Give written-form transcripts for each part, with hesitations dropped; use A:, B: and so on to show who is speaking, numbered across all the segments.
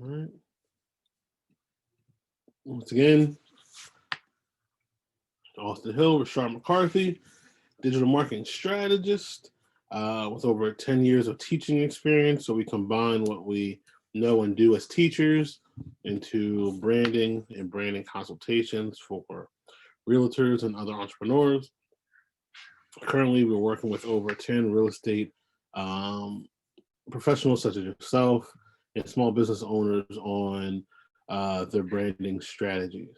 A: right. Once again, Austin Hill, Rashard McCarthy, digital marketing strategist with over 10 years of teaching experience. So we combine what we know and do as teachers into branding and branding consultations for realtors and other entrepreneurs. Currently, we're working with over 10 real estate professionals such as yourself and small business owners on their branding strategies.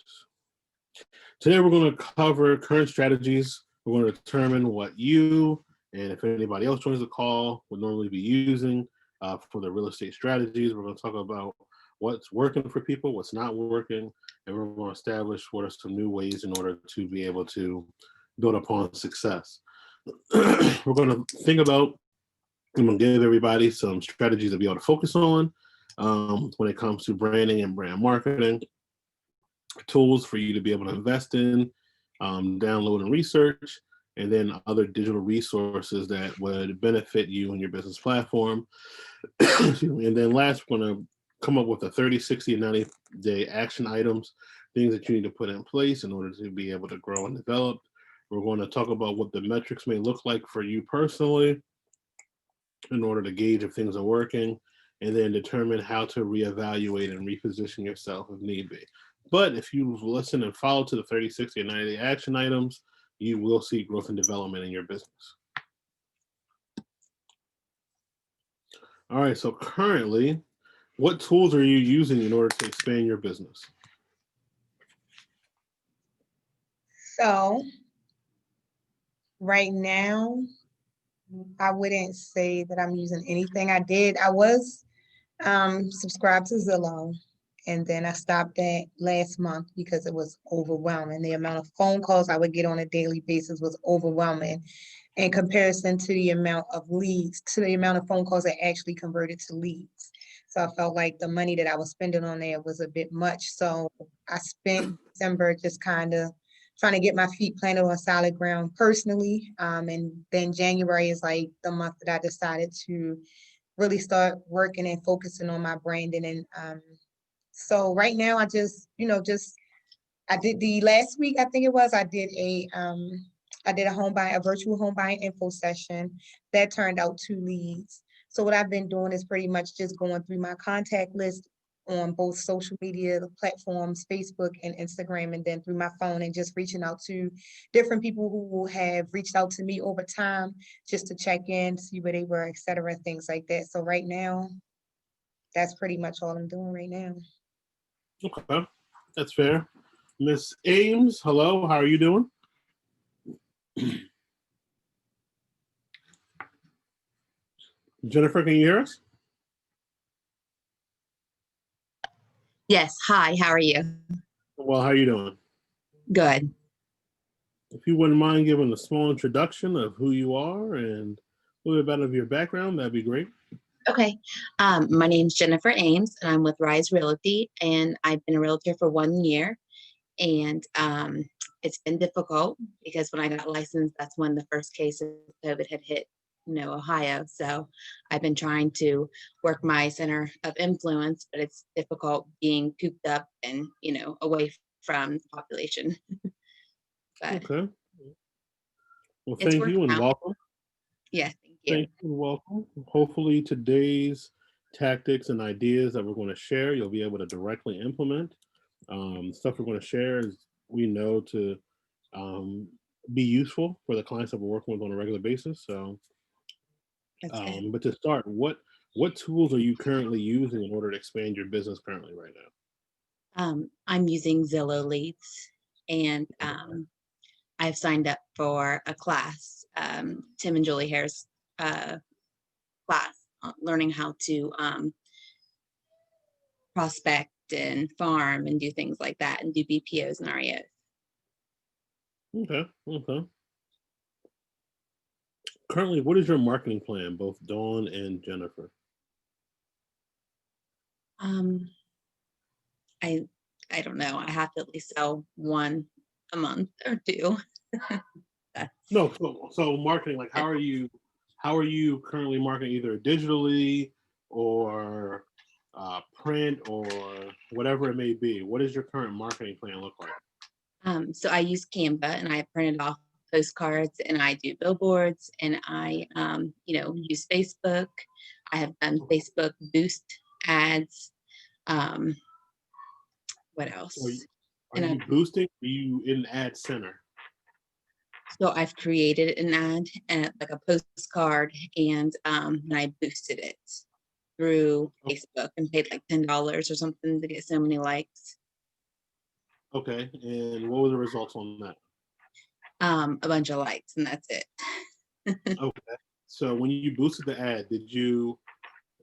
A: Today, we're going to cover current strategies. We're going to determine what you and if anybody else joins the call would normally be using for the real estate strategies. We're going to talk about what's working for people, what's not working, and we're going to establish what are some new ways in order to be able to build upon success. We're going to think about, I'm going to give everybody some strategies to be able to focus on when it comes to branding and brand marketing, tools for you to be able to invest in, download and research, and then other digital resources that would benefit you and your business platform. And then last, we're going to come up with a 30, 60, and 90-day action items, things that you need to put in place in order to be able to grow and develop. We're going to talk about what the metrics may look like for you personally in order to gauge if things are working, and then determine how to reevaluate and reposition yourself if need be. But if you listen and follow to the 30, 60, and 90-day action items, you will see growth and development in your business. All right, so currently, what tools are you using in order to expand your business?
B: So right now, I wouldn't say that I'm using anything. I was subscribed to Zillow, and then I stopped that last month because it was overwhelming. The amount of phone calls I would get on a daily basis was overwhelming in comparison to the amount of leads, to the amount of phone calls that actually converted to leads. So I felt like the money that I was spending on there was a bit much. So I spent December just kind of trying to get my feet planted on solid ground personally. And then January is like the month that I decided to really start working and focusing on my branding. And so right now I just, I did the last week, I think it was, I did a virtual home buying info session that turned out 2 leads. So what I've been doing is pretty much just going through my contact list on both social media platforms, Facebook and Instagram, and then through my phone, and just reaching out to different people who have reached out to me over time just to check in, see where they were, et cetera, things like that. So right now, that's pretty much all I'm doing right now.
A: Okay, that's fair. Miss Ames, hello, how are you doing? Jennifer, can you hear us?
C: Yes. Hi, how are you?
A: Well, how are you doing?
C: Good.
A: If you wouldn't mind giving a small introduction of who you are and a little bit about your background, that'd be great.
C: Okay. My name's Jennifer Ames, and I'm with Rise Realty, and I've been a realtor for 1 year. And it's been difficult because when I got licensed, that's when the first case of COVID had hit, Ohio. So I've been trying to work my center of influence, but it's difficult being cooped up and, away from the population. But
A: okay. Well, thank you and welcome.
C: Yeah, thank you.
A: Thank you and welcome. Hopefully today's tactics and ideas that we're going to share, you'll be able to directly implement. Stuff we're going to share is we know to be useful for the clients that we're working with on a regular basis. So, but to start, what tools are you currently using in order to expand your business currently right now?
C: I'm using Zillow Leads, and I've signed up for a class, Tim and Julie Hare's class, learning how to prospect and farm and do things like that, and do BPOs and REOs.
A: Okay. Currently, what is your marketing plan, both Dawn and Jennifer?
C: I don't know. I have to at least sell 1 a month or 2.
A: No, so marketing, like how are you currently marketing, either digitally or print or whatever it may be, what does your current marketing plan look like?
C: So I use Canva and I printed off postcards and I do billboards and I, use Facebook. I have done Facebook boost ads. Um, what
A: So
C: else?
A: are
C: And
A: you boosting? Are you in ad center?
C: so I've created an ad and like a postcard and I boosted it through Facebook and paid like $10 or something to get so many likes.
A: Okay, and what were the results on that?
C: A bunch of likes and that's it.
A: Okay, so when you boosted the ad, did you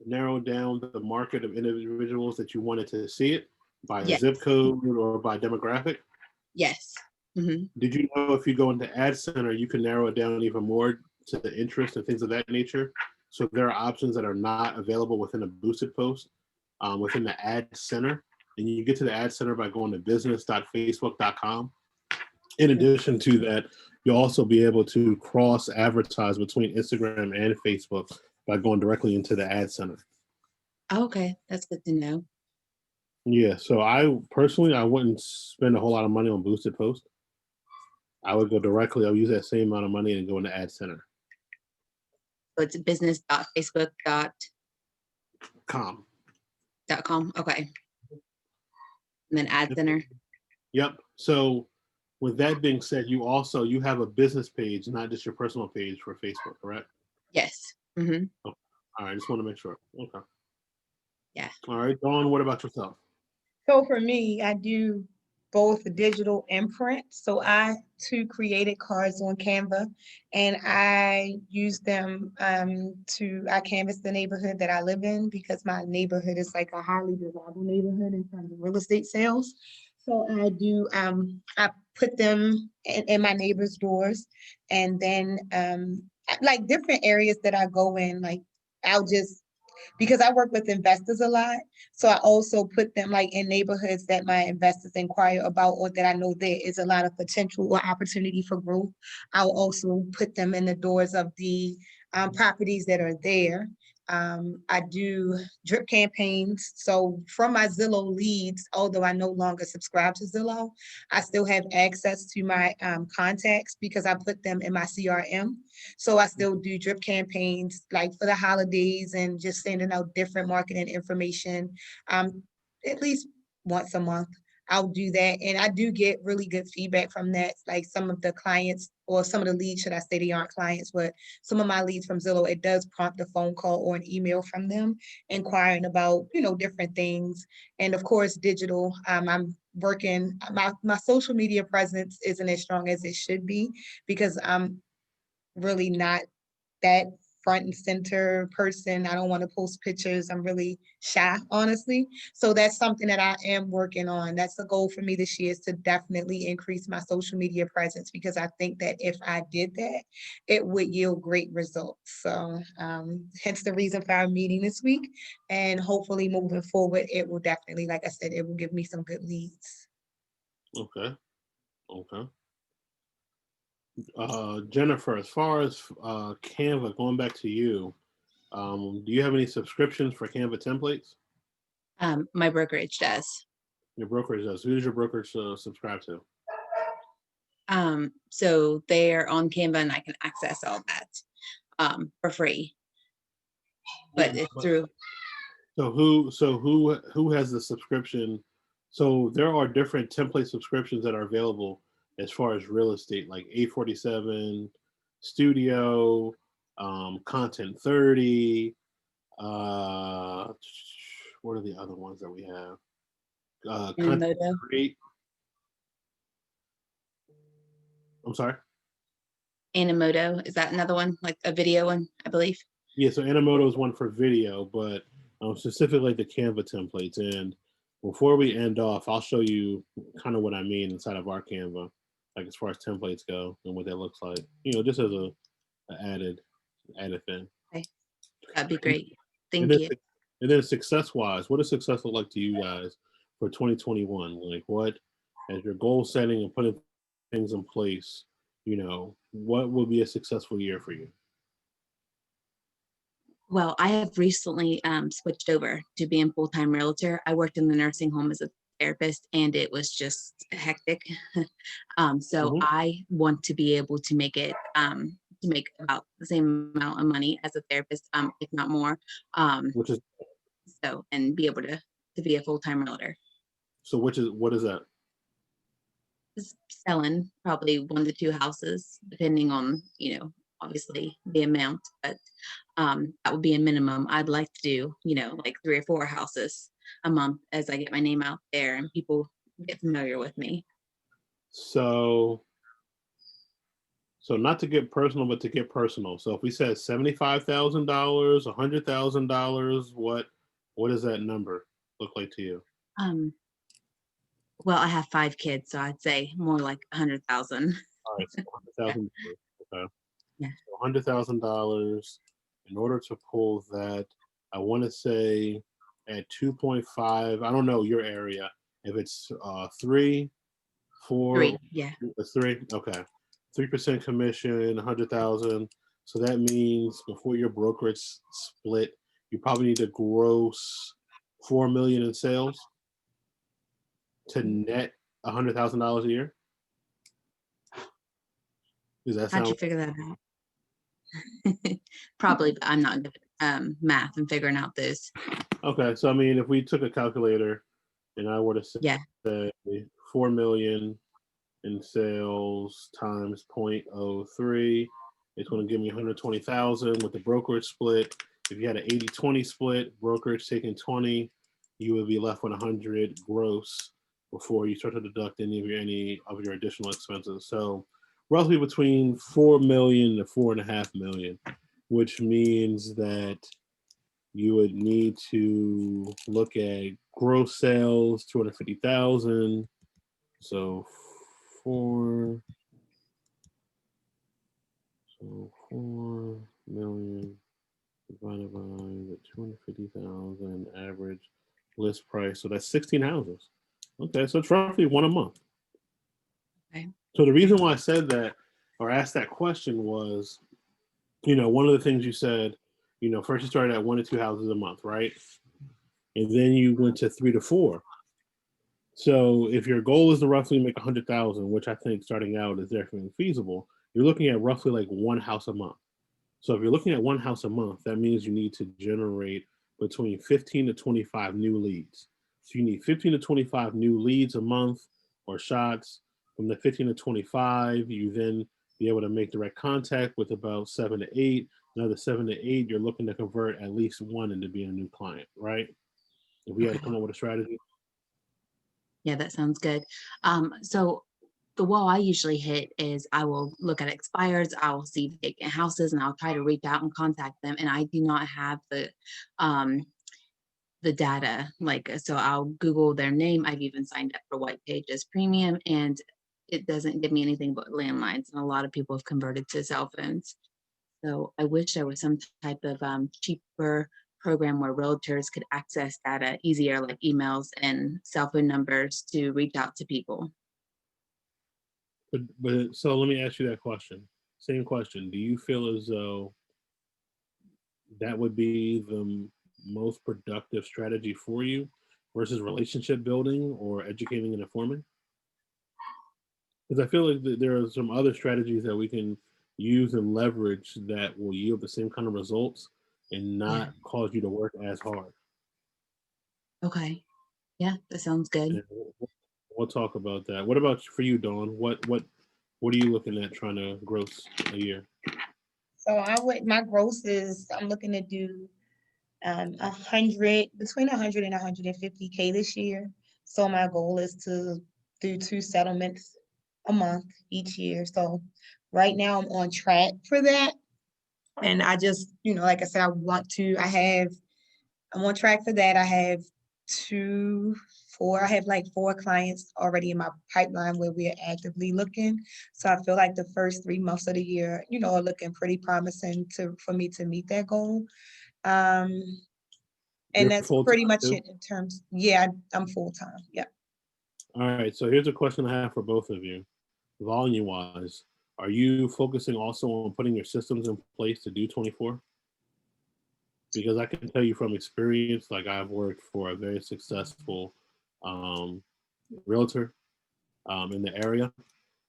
A: narrow down the market of individuals that you wanted to see it by a
C: Yes.
A: zip code or by demographic?
C: Yes. Hmm.
A: Did you know if you go into Ad Center, you can narrow it down even more to the interest and things of that nature? So there are options that are not available within a boosted post within the Ad Center. And you get to the Ad Center by going to business.facebook.com. In addition to that, you'll also be able to cross advertise between Instagram and Facebook by going directly into the Ad Center.
C: Okay, that's good to know.
A: Yeah, so I personally, I wouldn't spend a whole lot of money on boosted posts. I would go directly, I'll use that same amount of money and go into Ad Center.
C: So it's business.facebook.com.
A: Com.
C: Okay. And then Ad Center.
A: Yep. So with that being said, you have a business page, not just your personal page for Facebook, correct?
C: Yes. Mm-hmm.
A: Okay. All right. Just want to make sure. Okay.
C: Yeah.
A: All right. Dawn, what about yourself?
B: So for me, I do both digital and print. So I too created cards on Canva and I use them I canvas the neighborhood that I live in because my neighborhood is like a highly desirable neighborhood in terms of real estate sales. So I put them in my neighbors' doors and then like different areas that I go in, like I'll just because I work with investors a lot. So I also put them like in neighborhoods that my investors inquire about or that I know there is a lot of potential or opportunity for growth. I'll also put them in the doors of the properties that are there. I do drip campaigns. So from my Zillow leads, although I no longer subscribe to Zillow, I still have access to my contacts because I put them in my CRM. So I still do drip campaigns like for the holidays and just sending out different marketing information at least once a month. I'll do that. And I do get really good feedback from that. Like some of the clients or some of the leads, should I say they aren't clients, but some of my leads from Zillow, it does prompt a phone call or an email from them inquiring about, different things. And of course, digital, I'm working, my social media presence isn't as strong as it should be because I'm really not that front and center person. I don't want to post pictures. I'm really shy, honestly. So that's something that I am working on. That's the goal for me this year is to definitely increase my social media presence because I think that if I did that, it would yield great results. So hence the reason for our meeting this week. And hopefully moving forward, it will definitely, like I said, it will give me some good leads.
A: Okay. Okay. Jennifer, as far as Canva, going back to you, do you have any subscriptions for Canva templates?
C: My brokerage does.
A: Your brokerage does. Who does your brokerage subscribe to?
C: So they're on Canva and I can access all that for free. But it's through
A: So who has the subscription? So there are different template subscriptions that are available as far as real estate, like 847 Studio, Content 30. What are the other ones that we have? Content
C: Animoto.
A: Create. I'm sorry.
C: Animoto. Is that another one? Like a video one, I believe.
A: Yeah, so Animoto is one for video, but specifically the Canva templates. And before we end off, I'll show you kind of what I mean inside of our Canva, like as far as templates go and what that looks like. Just as a added thing.
C: Okay. That'd be great.
A: And
C: Thank
A: then,
C: you.
A: and then success wise, what does success look like to you guys for 2021? Like what, as your goal setting and putting things in place, what will be a successful year for you?
C: Well, I have recently switched over to being full-time realtor. I worked in the nursing home as a therapist, and it was just hectic. So
A: Mhm.
C: I want to be able to make it to make about the same amount of money as a therapist, if not more. Um,
A: Which is
C: and be able to be a full-time realtor.
A: what is that?
C: Just selling probably 1 to 2 houses, depending on, obviously the amount, but that would be a minimum. I'd like to do, like 3 or 4 houses a month as I get my name out there and people get familiar with me.
A: So not to get personal, but to get personal. So if we said $75,000, $100,000, what does that number look like to you?
C: Um, well, I have 5 kids, so I'd say more like 100,000.
A: All right, so $100,000. Okay,
C: Yeah.
A: so $100,000. In order to pull that, I want to say at 2.5. I don't know your area. If it's 3, 4,
C: 3. Yeah.
A: it's 3. Okay, 3% commission, 100,000. So that means before your brokerage split, you probably need to gross 4 million in sales to net $100,000 a year. Does that
C: How'd
A: sound
C: you figure that out? Probably, but I'm not good at math and figuring out those.
A: okay? So I mean, if we took a calculator and I were to
C: Yeah.
A: say 4 million in sales times 0.03, it's going to give me 120,000 with the brokerage split. If you had an 80-20 split, brokerage taking 20, you would be left with 100 gross before you start to deduct any of your additional expenses. So roughly between 4 million to 4.5 million, which means that you would need to look at gross sales 250,000. So 4 4 million divided by the 250,000 average list price. So that's 16 houses. Okay, so it's roughly one a month.
C: Okay.
A: So the reason why I said that or asked that question was, one of the things you said, first you started at 1 to 2 houses a month, right? And then you went to 3 to 4. So if your goal is to roughly make 100,000, which I think starting out is definitely feasible, you're looking at roughly like one house a month. So if you're looking at one house a month, that means you need to generate between 15 to 25 new leads. So you need 15 to 25 new leads a month or shots. From the 15 to 25, you then be able to make direct contact with about 7 to 8. Another 7 to 8, you're looking to convert at least one into being a new client, right? If we had to
C: Okay.
A: come up with a strategy.
C: Yeah, that sounds good. So the wall I usually hit is I will look at expires, I will see vacant houses, and I'll try to reach out and contact them. And I do not have um the data. Like, so I'll Google their name. I've even signed up for White Pages Premium, and it doesn't give me anything but landlines. And a lot of people have converted to cell phones. So I wish there was some type of cheaper program where realtors could access data easier, like emails and cell phone numbers to reach out to people.
A: But so let me ask you that question. Same question. Do you feel as though that would be the most productive strategy for you versus relationship building or educating and informing? Because I feel like there are some other strategies that we can use and leverage that will yield the same kind of results and
C: Yeah.
A: not cause you to work as hard.
C: Okay. Yeah, that sounds good.
A: And we'll talk about that. What about for you, Dawn? What are you looking at trying to gross a year?
B: So my gross is, I'm looking to do 100, between 100 and 150K this year. So my goal is to do 2 settlements a month each year. So right now I'm on track for that. And I just, like I said, I'm on track for that. I have I have like 4 clients already in my pipeline where we are actively looking. So I feel like the first 3 months of the year, are looking pretty promising for me to meet that goal. Um, and
A: You're
B: that's
A: full
B: pretty
A: time
B: much
A: too?
B: it in terms, yeah, I'm full time. Yeah.
A: All right. So here's a question I have for both of you. Volume wise, are you focusing also on putting your systems in place to do 24? because I can tell you from experience, like I've worked for a very successful um, realtor in the area.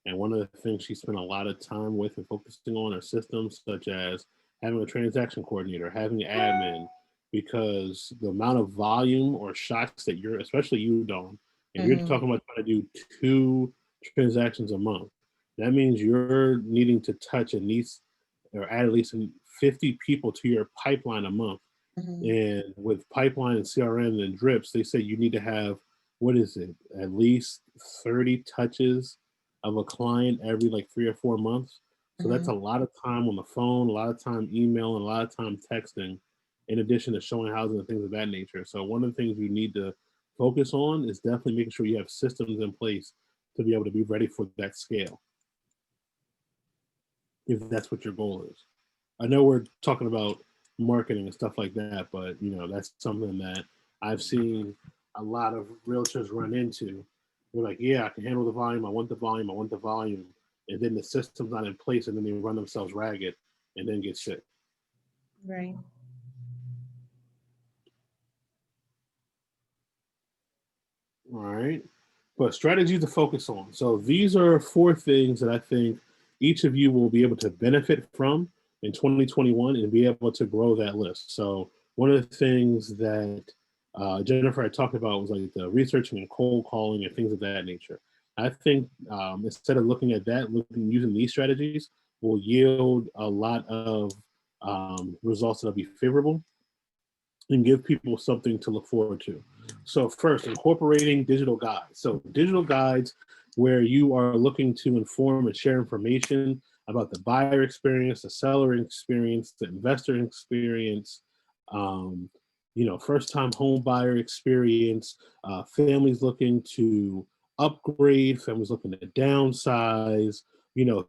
A: And one of the things she spent a lot of time with and focusing on are systems such as having a transaction coordinator, having admin, because the amount of volume or shots that you're, especially you, Dawn, and you're
B: Mhm.
A: talking about trying to do 2 transactions a month. That means you're needing to touch at least or add at least 50 people to your pipeline a month.
B: Mhm.
A: And with pipeline and CRM and drips, they say you need to have, what is it, at least 30 touches of a client every like 3 or 4 months. So that's a
B: Mhm.
A: lot of time on the phone, a lot of time emailing, a lot of time texting, in addition to showing houses and things of that nature. So one of the things you need to focus on is definitely making sure you have systems in place to be able to be ready for that scale, if that's what your goal is. I know we're talking about marketing and stuff like that, but that's something that I've seen a lot of realtors run into. They're like, "Yeah, I can handle the volume. I want the volume. I want the volume," and then the system's not in place, and then they run themselves ragged, and then get sick.
B: Right.
A: All right. But strategies to focus on. So these are 4 things that I think each of you will be able to benefit from in 2021 and be able to grow that list. So one of the things that Jennifer had talked about was like the researching and cold calling and things of that nature. I think instead of looking at that, looking using these strategies will yield a lot of results that'll be favorable and give people something to look forward to. So first, incorporating digital guides. So digital guides where you are looking to inform and share information about the buyer experience, the seller experience, the investor experience, um, first time home buyer experience, families looking to upgrade, families looking to downsize.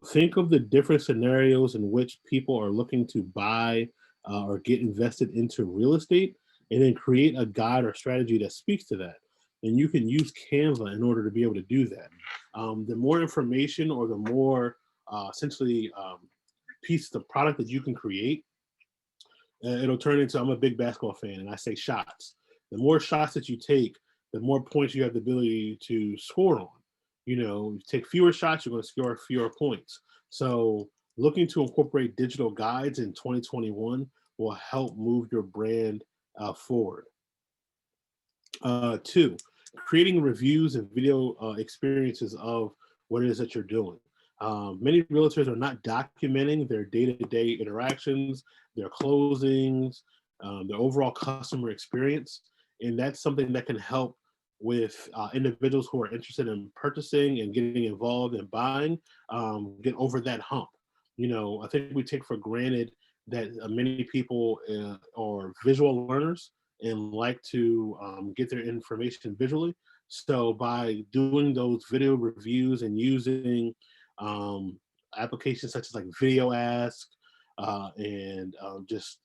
A: Think of the different scenarios in which people are looking to buy or get invested into real estate, and then create a guide or strategy that speaks to that. And you can use Canva in order to be able to do that. The more information or the more essentially pieces of product that you can create, it'll turn into, I'm a big basketball fan and I say shots. The more shots that you take, the more points you have the ability to score on. You take fewer shots, you're going to score fewer points. So looking to incorporate digital guides in 2021 will help move your brand forward. 2, creating reviews and video experiences of what it is that you're doing. Many realtors are not documenting their day-to-day interactions, their closings, their overall customer experience, and that's something that can help with individuals who are interested in purchasing and getting involved in buying, get over that hump. I think we take for granted that many people are visual learners and like to get their information visually. So by doing those video reviews and using um, applications such as like Video Ask and just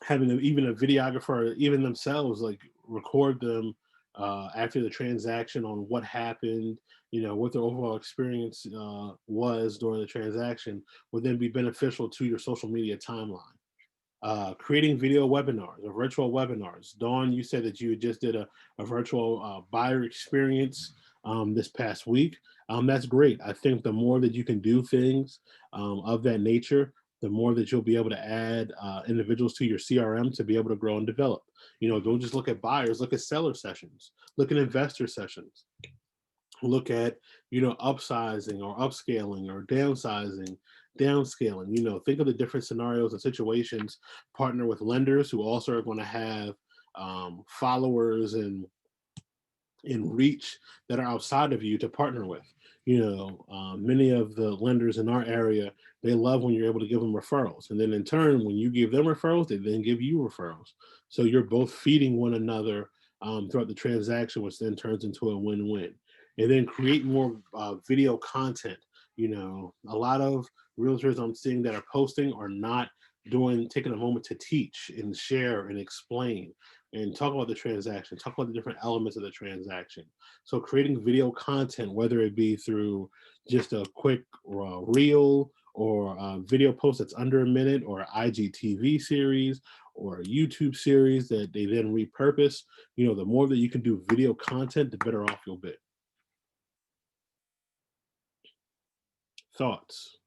A: having even a videographer, even themselves, like record them after the transaction on what happened, what their overall experience was during the transaction, would then be beneficial to your social media timeline. Creating video webinars or virtual webinars. Dawn, you said that you just did a virtual buyer experience this past week. That's great. I think the more that you can do things of that nature, the more that you'll be able to add individuals to your CRM to be able to grow and develop. Don't just look at buyers, look at seller sessions, look at investor sessions, look at upsizing or upscaling or downscaling. Think of the different scenarios and situations. Partner with lenders who also are going to have followers and reach that are outside of you to partner with. Many of the lenders in our area, they love when you're able to give them referrals, and then in turn, when you give them referrals, they then give you referrals. So you're both feeding one another throughout the transaction, which then turns into a win-win. And then create more video content. A lot of realtors I'm seeing that are posting are not taking a moment to teach and share and explain and talk about the transaction, talk about the different elements of the transaction. So creating video content, whether it be through just a quick reel or a video post that's under a minute, or an IGTV series, or a YouTube series that they then repurpose, the more that you can do video content, the better off you'll be. Thoughts?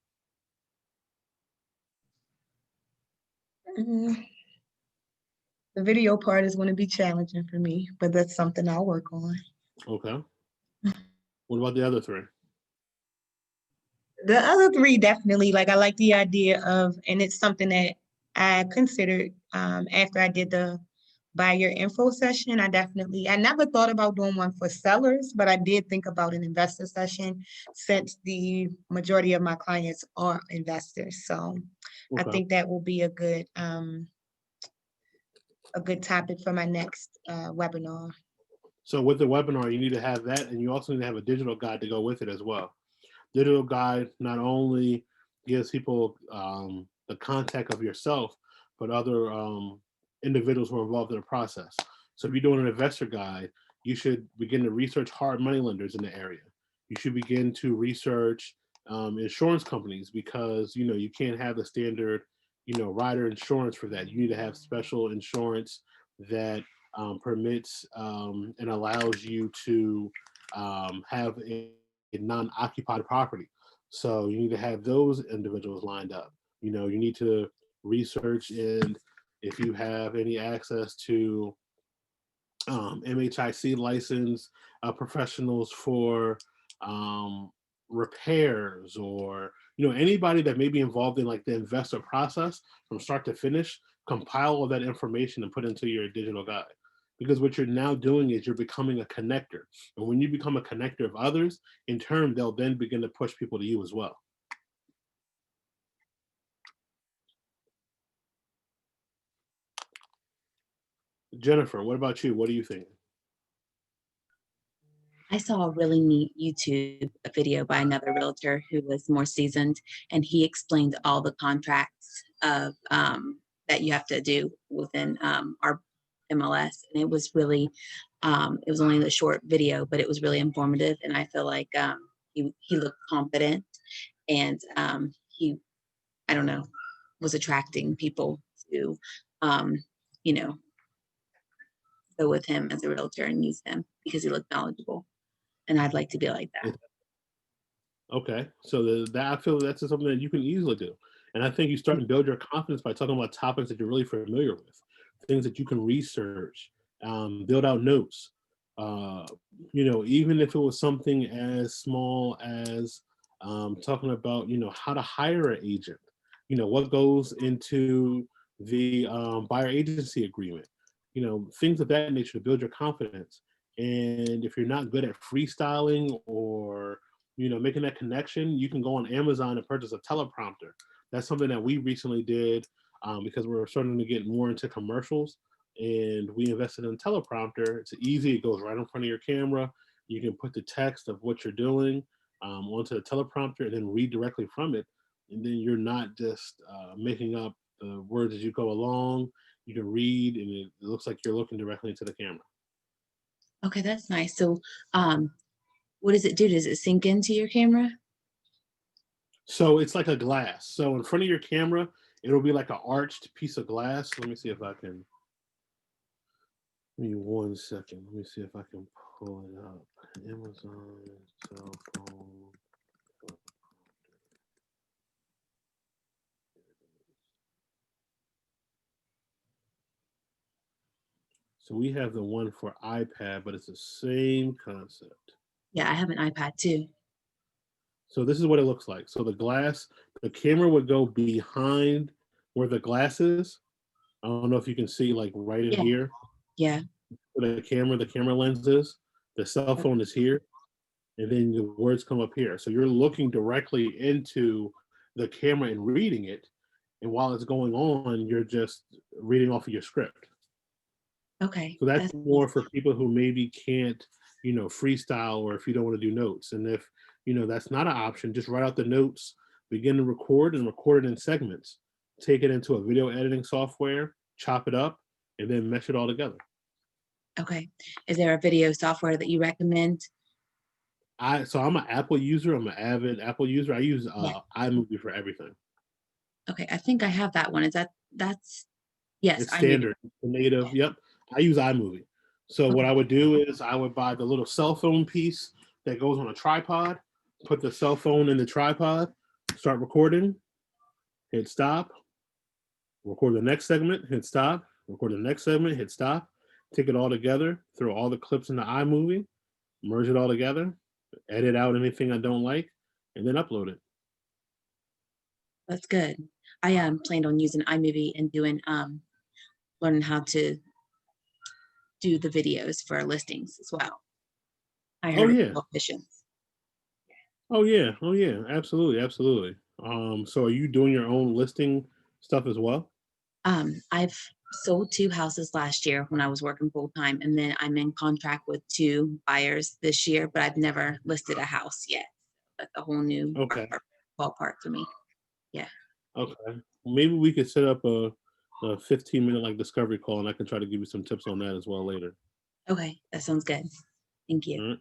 B: Mm, The video part is going to be challenging for me, but that's something I'll work on.
A: Okay. What about the other three?
B: The other three definitely, like I like the idea of, and it's something that I considered after I did the buyer info session. I never thought about doing one for sellers, but I did think about an investor session since the majority of my clients are investors. So I
A: Okay.
B: think that will be a good topic for my next webinar.
A: So with the webinar, you need to have that, and you also need to have a digital guide to go with it as well. Digital guide not only gives people the contact of yourself, but other individuals who are involved in the process. So if you're doing an investor guide, you should begin to research hard money lenders in the area. You should begin to research insurance companies, because you can't have the standard rider insurance for that. You need to have special insurance that permits and allows you to have a non-occupied property. So you need to have those individuals lined up. You need to research, and if you have any access to MHIC license professionals for repairs, or anybody that may be involved in like the investor process from start to finish, compile all that information and put into your digital guide. Because what you're now doing is you're becoming a connector, and when you become a connector of others, in turn they'll then begin to push people to you as well. Jennifer, what about you? What do you think?
C: I saw a really neat YouTube video by another realtor who was more seasoned, and he explained all the contracts of that you have to do within our MLS, and it was really, it was only a short video, but it was really informative, and I feel like he looked confident, and he, I don't know, was attracting people to, um, you know, go with him as a realtor and use him because he looked knowledgeable. And I'd like to be like that.
A: Okay, so that, I feel that's something that you can easily do, and I think you start and build your confidence by talking about topics that you're really familiar with, things that you can research, build out notes. Uh, even if it was something as small as talking about how to hire an agent, what goes into the buyer agency agreement, things of that nature to build your confidence. And if you're not good at freestyling or making that connection, you can go on Amazon and purchase a teleprompter. That's something that we recently did because we're starting to get more into commercials, and we invested in a teleprompter. It's easy; it goes right in front of your camera. You can put the text of what you're doing onto the teleprompter and then read directly from it. And then you're not just making up the words as you go along. You can read, and it looks like you're looking directly into the camera.
C: Okay, that's nice. So, what does it do? Does it sink into your camera?
A: So it's like a glass. So in front of your camera, it'll be like an arched piece of glass. Let me see if I can. Give me 1 second. Let me see if I can pull it up. Amazon cell phone. So we have the one for iPad, but it's the same concept.
C: Yeah, I have an iPad too.
A: So this is what it looks like. So the camera would go behind where the glass is. I don't know if you can see like right in
C: Yeah,
A: here
C: yeah.
A: where the camera lens is. The cell phone is here, and then the words come up here. So you're looking directly into the camera and reading it. And while it's going on, you're just reading off of your script.
C: Okay,
A: So that's
C: that's
A: more for people who maybe can't, freestyle, or if you don't want to do notes. And if, that's not an option, just write out the notes, begin to record and record it in segments. Take it into a video editing software, chop it up, and then mesh it all together.
C: okay. Is there a video software that you recommend?
A: I'm an Apple user. I'm an avid Apple user. I use
C: Yeah.
A: iMovie for everything.
C: Okay, I think I have that one. That's yes,
A: It's
C: I moved.
A: standard, the native. Yep, I use iMovie. So what
C: Okay.
A: I would do is I would buy the little cell phone piece that goes on a tripod, put the cell phone in the tripod, start recording, hit stop, record the next segment, hit stop, record the next segment, hit stop, take it all together, throw all the clips into iMovie, merge it all together, edit out anything I don't like, and then upload it.
C: That's good. I planned on using iMovie and doing learning how to do the videos for listings as well. I
A: Oh
C: heard it's
A: yeah,
C: more efficient.
A: oh yeah, absolutely, absolutely. So are you doing your own listing stuff as well?
C: I've sold 2 houses last year when I was working full time, and then I'm in contract with 2 buyers this year, but I've never listed a house yet. That's a whole new
A: Okay,
C: ballpark for me. Yeah.
A: okay. Maybe we could set up a 15-minute like discovery call, and I can try to give you some tips on that as well later.
C: Okay, that sounds good. Thank you.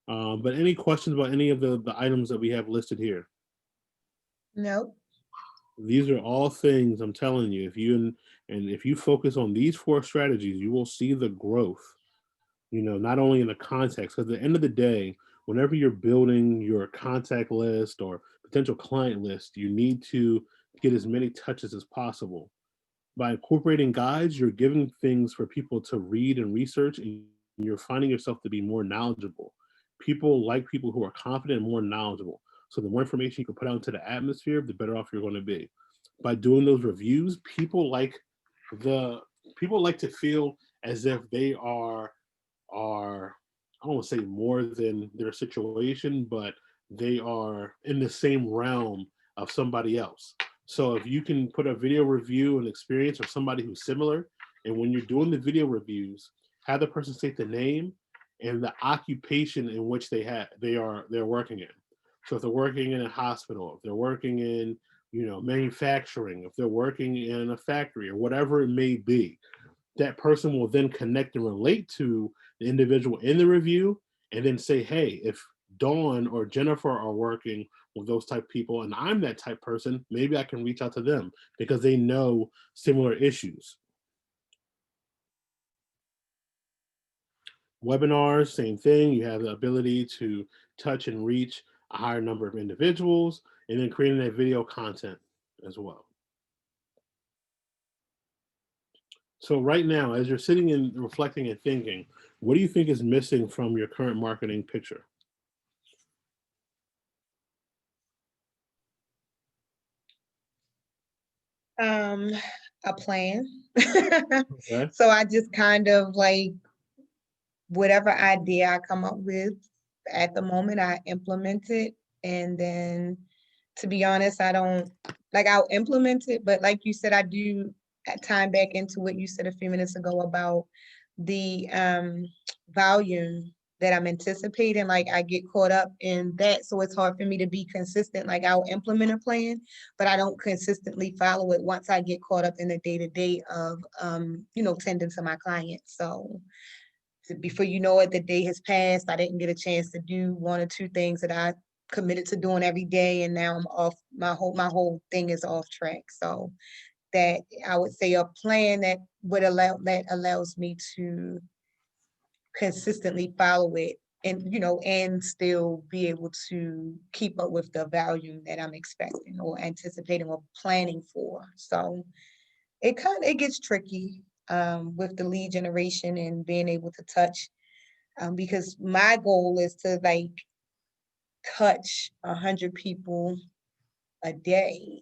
A: All right. But any questions about any of the items that we have listed here?
B: Nope.
A: These are all things I'm telling you. If you and if you focus on these 4 strategies, you will see the growth. Not only in the context, because at the end of the day, whenever you're building your contact list or potential client list, you need to get as many touches as possible. By incorporating guides, you're giving things for people to read and research, and you're finding yourself to be more knowledgeable. People like people who are confident and more knowledgeable. So the more information you can put out into the atmosphere, the better off you're going to be. By doing those reviews, the people like to feel as if they are I don't want to say more than their situation, but they are in the same realm of somebody else. So if you can put a video review and experience of somebody who's similar, and when you're doing the video reviews, have the person state the name and the occupation in which they're working in. So if they're working in a hospital, if they're working in manufacturing, if they're working in a factory or whatever it may be, that person will then connect and relate to the individual in the review and then say, hey, if Dawn or Jennifer are working with those type of people and I'm that type person, maybe I can reach out to them because they know similar issues. Webinars, same thing. You have the ability to touch and reach a higher number of individuals and then creating that video content as well. So right now, as you're sitting and reflecting and thinking, what do you think is missing from your current marketing picture?
B: Um, a plan.
A: Okay.
B: So I just kind of like whatever idea I come up with at the moment, I implement it. And then to be honest, I don't like I'll implement it, but like you said, I do time back into what you said a few minutes ago about the volume that I'm anticipating. Like I get caught up in that. So it's hard for me to be consistent. Like I'll implement a plan, but I don't consistently follow it once I get caught up in the day-to-day of tending to my clients. So before you know it, the day has passed. I didn't get a chance to do 1 or 2 things that I committed to doing every day, and now I'm off. My whole thing is off track. So that I would say a plan that allows me to consistently follow it and still be able to keep up with the value that I'm expecting or anticipating or planning for. So it gets tricky with the lead generation and being able to touch because my goal is to like touch 100 people a day,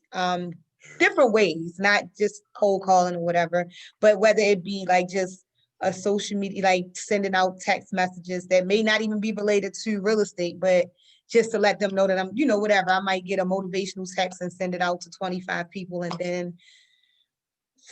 B: different ways, not just cold calling or whatever, but whether it be like just a social media, like sending out text messages that may not even be related to real estate, but just to let them know that I'm, whatever, I might get a motivational text and send it out to 25 people. And then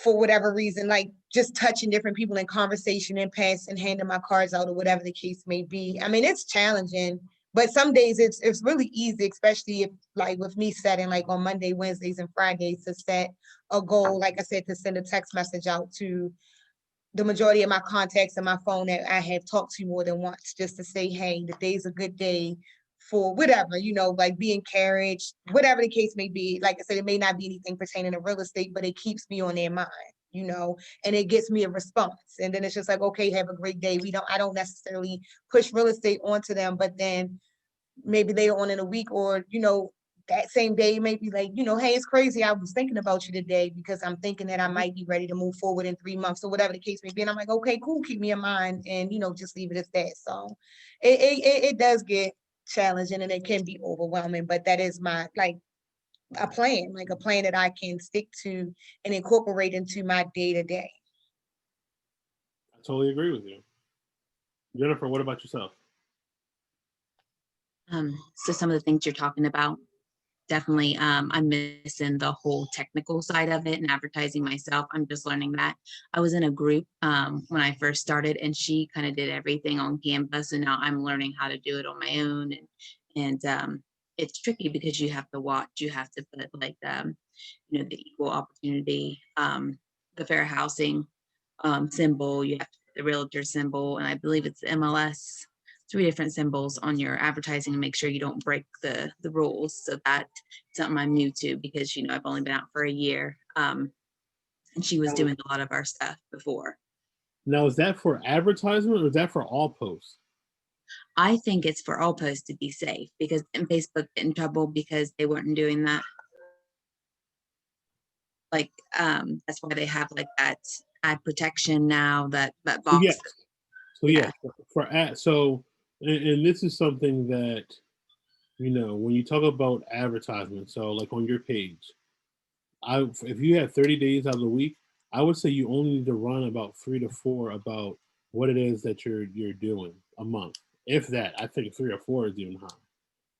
B: for whatever reason, like just touching different people in conversation and passing, handing my cards out or whatever the case may be. I mean, it's challenging, but some days it's really easy, especially if like with me setting like on Monday, Wednesdays, and Fridays to set a goal, like I said, to send a text message out to the majority of my contacts in my phone that I have talked to more than once, just to say, hey, the day's a good day for whatever, like be encouraged, whatever the case may be. Like I said, it may not be anything pertaining to real estate, but it keeps me on their mind, and it gets me a response. And then it's just like, okay, have a great day. I don't necessarily push real estate onto them, but then maybe later on in a week, or that same day, maybe like, hey, it's crazy, I was thinking about you today because I'm thinking that I might be ready to move forward in 3 months or whatever the case may be. And I'm like, okay, cool, keep me in mind, and just leave it as that. So it does get challenging, and it can be overwhelming, but that is my a plan, that I can stick to and incorporate into my day-to-day.
A: I totally agree with you. Jennifer, what about yourself?
C: So some of the things you're talking about, definitely, I'm missing the whole technical side of it and advertising myself. I'm just learning that. I was in a group when I first started, and she kind of did everything on Canvas, and now I'm learning how to do it on my own. And it's tricky because you have to watch, you have to put the equal opportunity, the fair housing symbol, you have to put the realtor symbol, and I believe it's the MLS, 3 different symbols on your advertising to make sure you don't break the rules. So that's something I'm new to because I've only been out for a year, and she was doing a lot of our stuff before.
A: Now, is that for advertisement or is that for all posts?
C: I think it's for all posts to be safe, because then Facebook get in trouble because they weren't doing that. That's why they have like that ad protection now, that box.
A: Yes. So
C: Yeah.
A: for ad. So, and this is something that when you talk about advertisement. So, like on your page, if you have 30 days out of the week, I would say you only need to run about 3 to 4 about what it is that you're doing a month. If that, I think 3 or 4 is even high.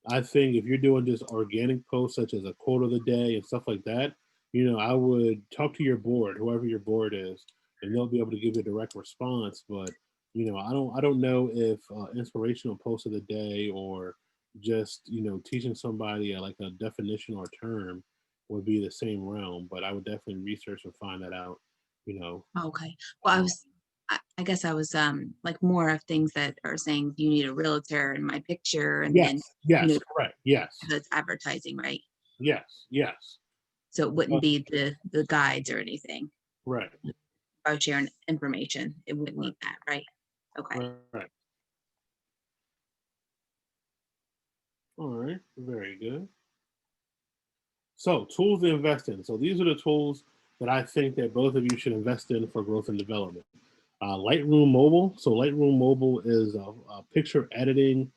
A: I think if you're doing just organic posts such as a quote of the day and stuff like that, I would talk to your board, whoever your board is, and they'll be able to give you a direct response. But I don't know if inspirational post of the day or just teaching somebody like a definition or term would be the same realm. But I would definitely research and find that out.
C: Okay. Well, I guess I was like more of things that are saying you need a realtor in my picture, and then
A: Yes, correct. Yes,
C: that's advertising, right?
A: yes.
C: So it wouldn't be the guides or anything
A: Right.
C: about sharing information. It wouldn't need that, right? Okay.
A: Right. All right. Very good. So, tools to invest in. So, these are the tools that I think that both of you should invest in for growth and development. Lightroom Mobile. So, Lightroom Mobile is a picture editing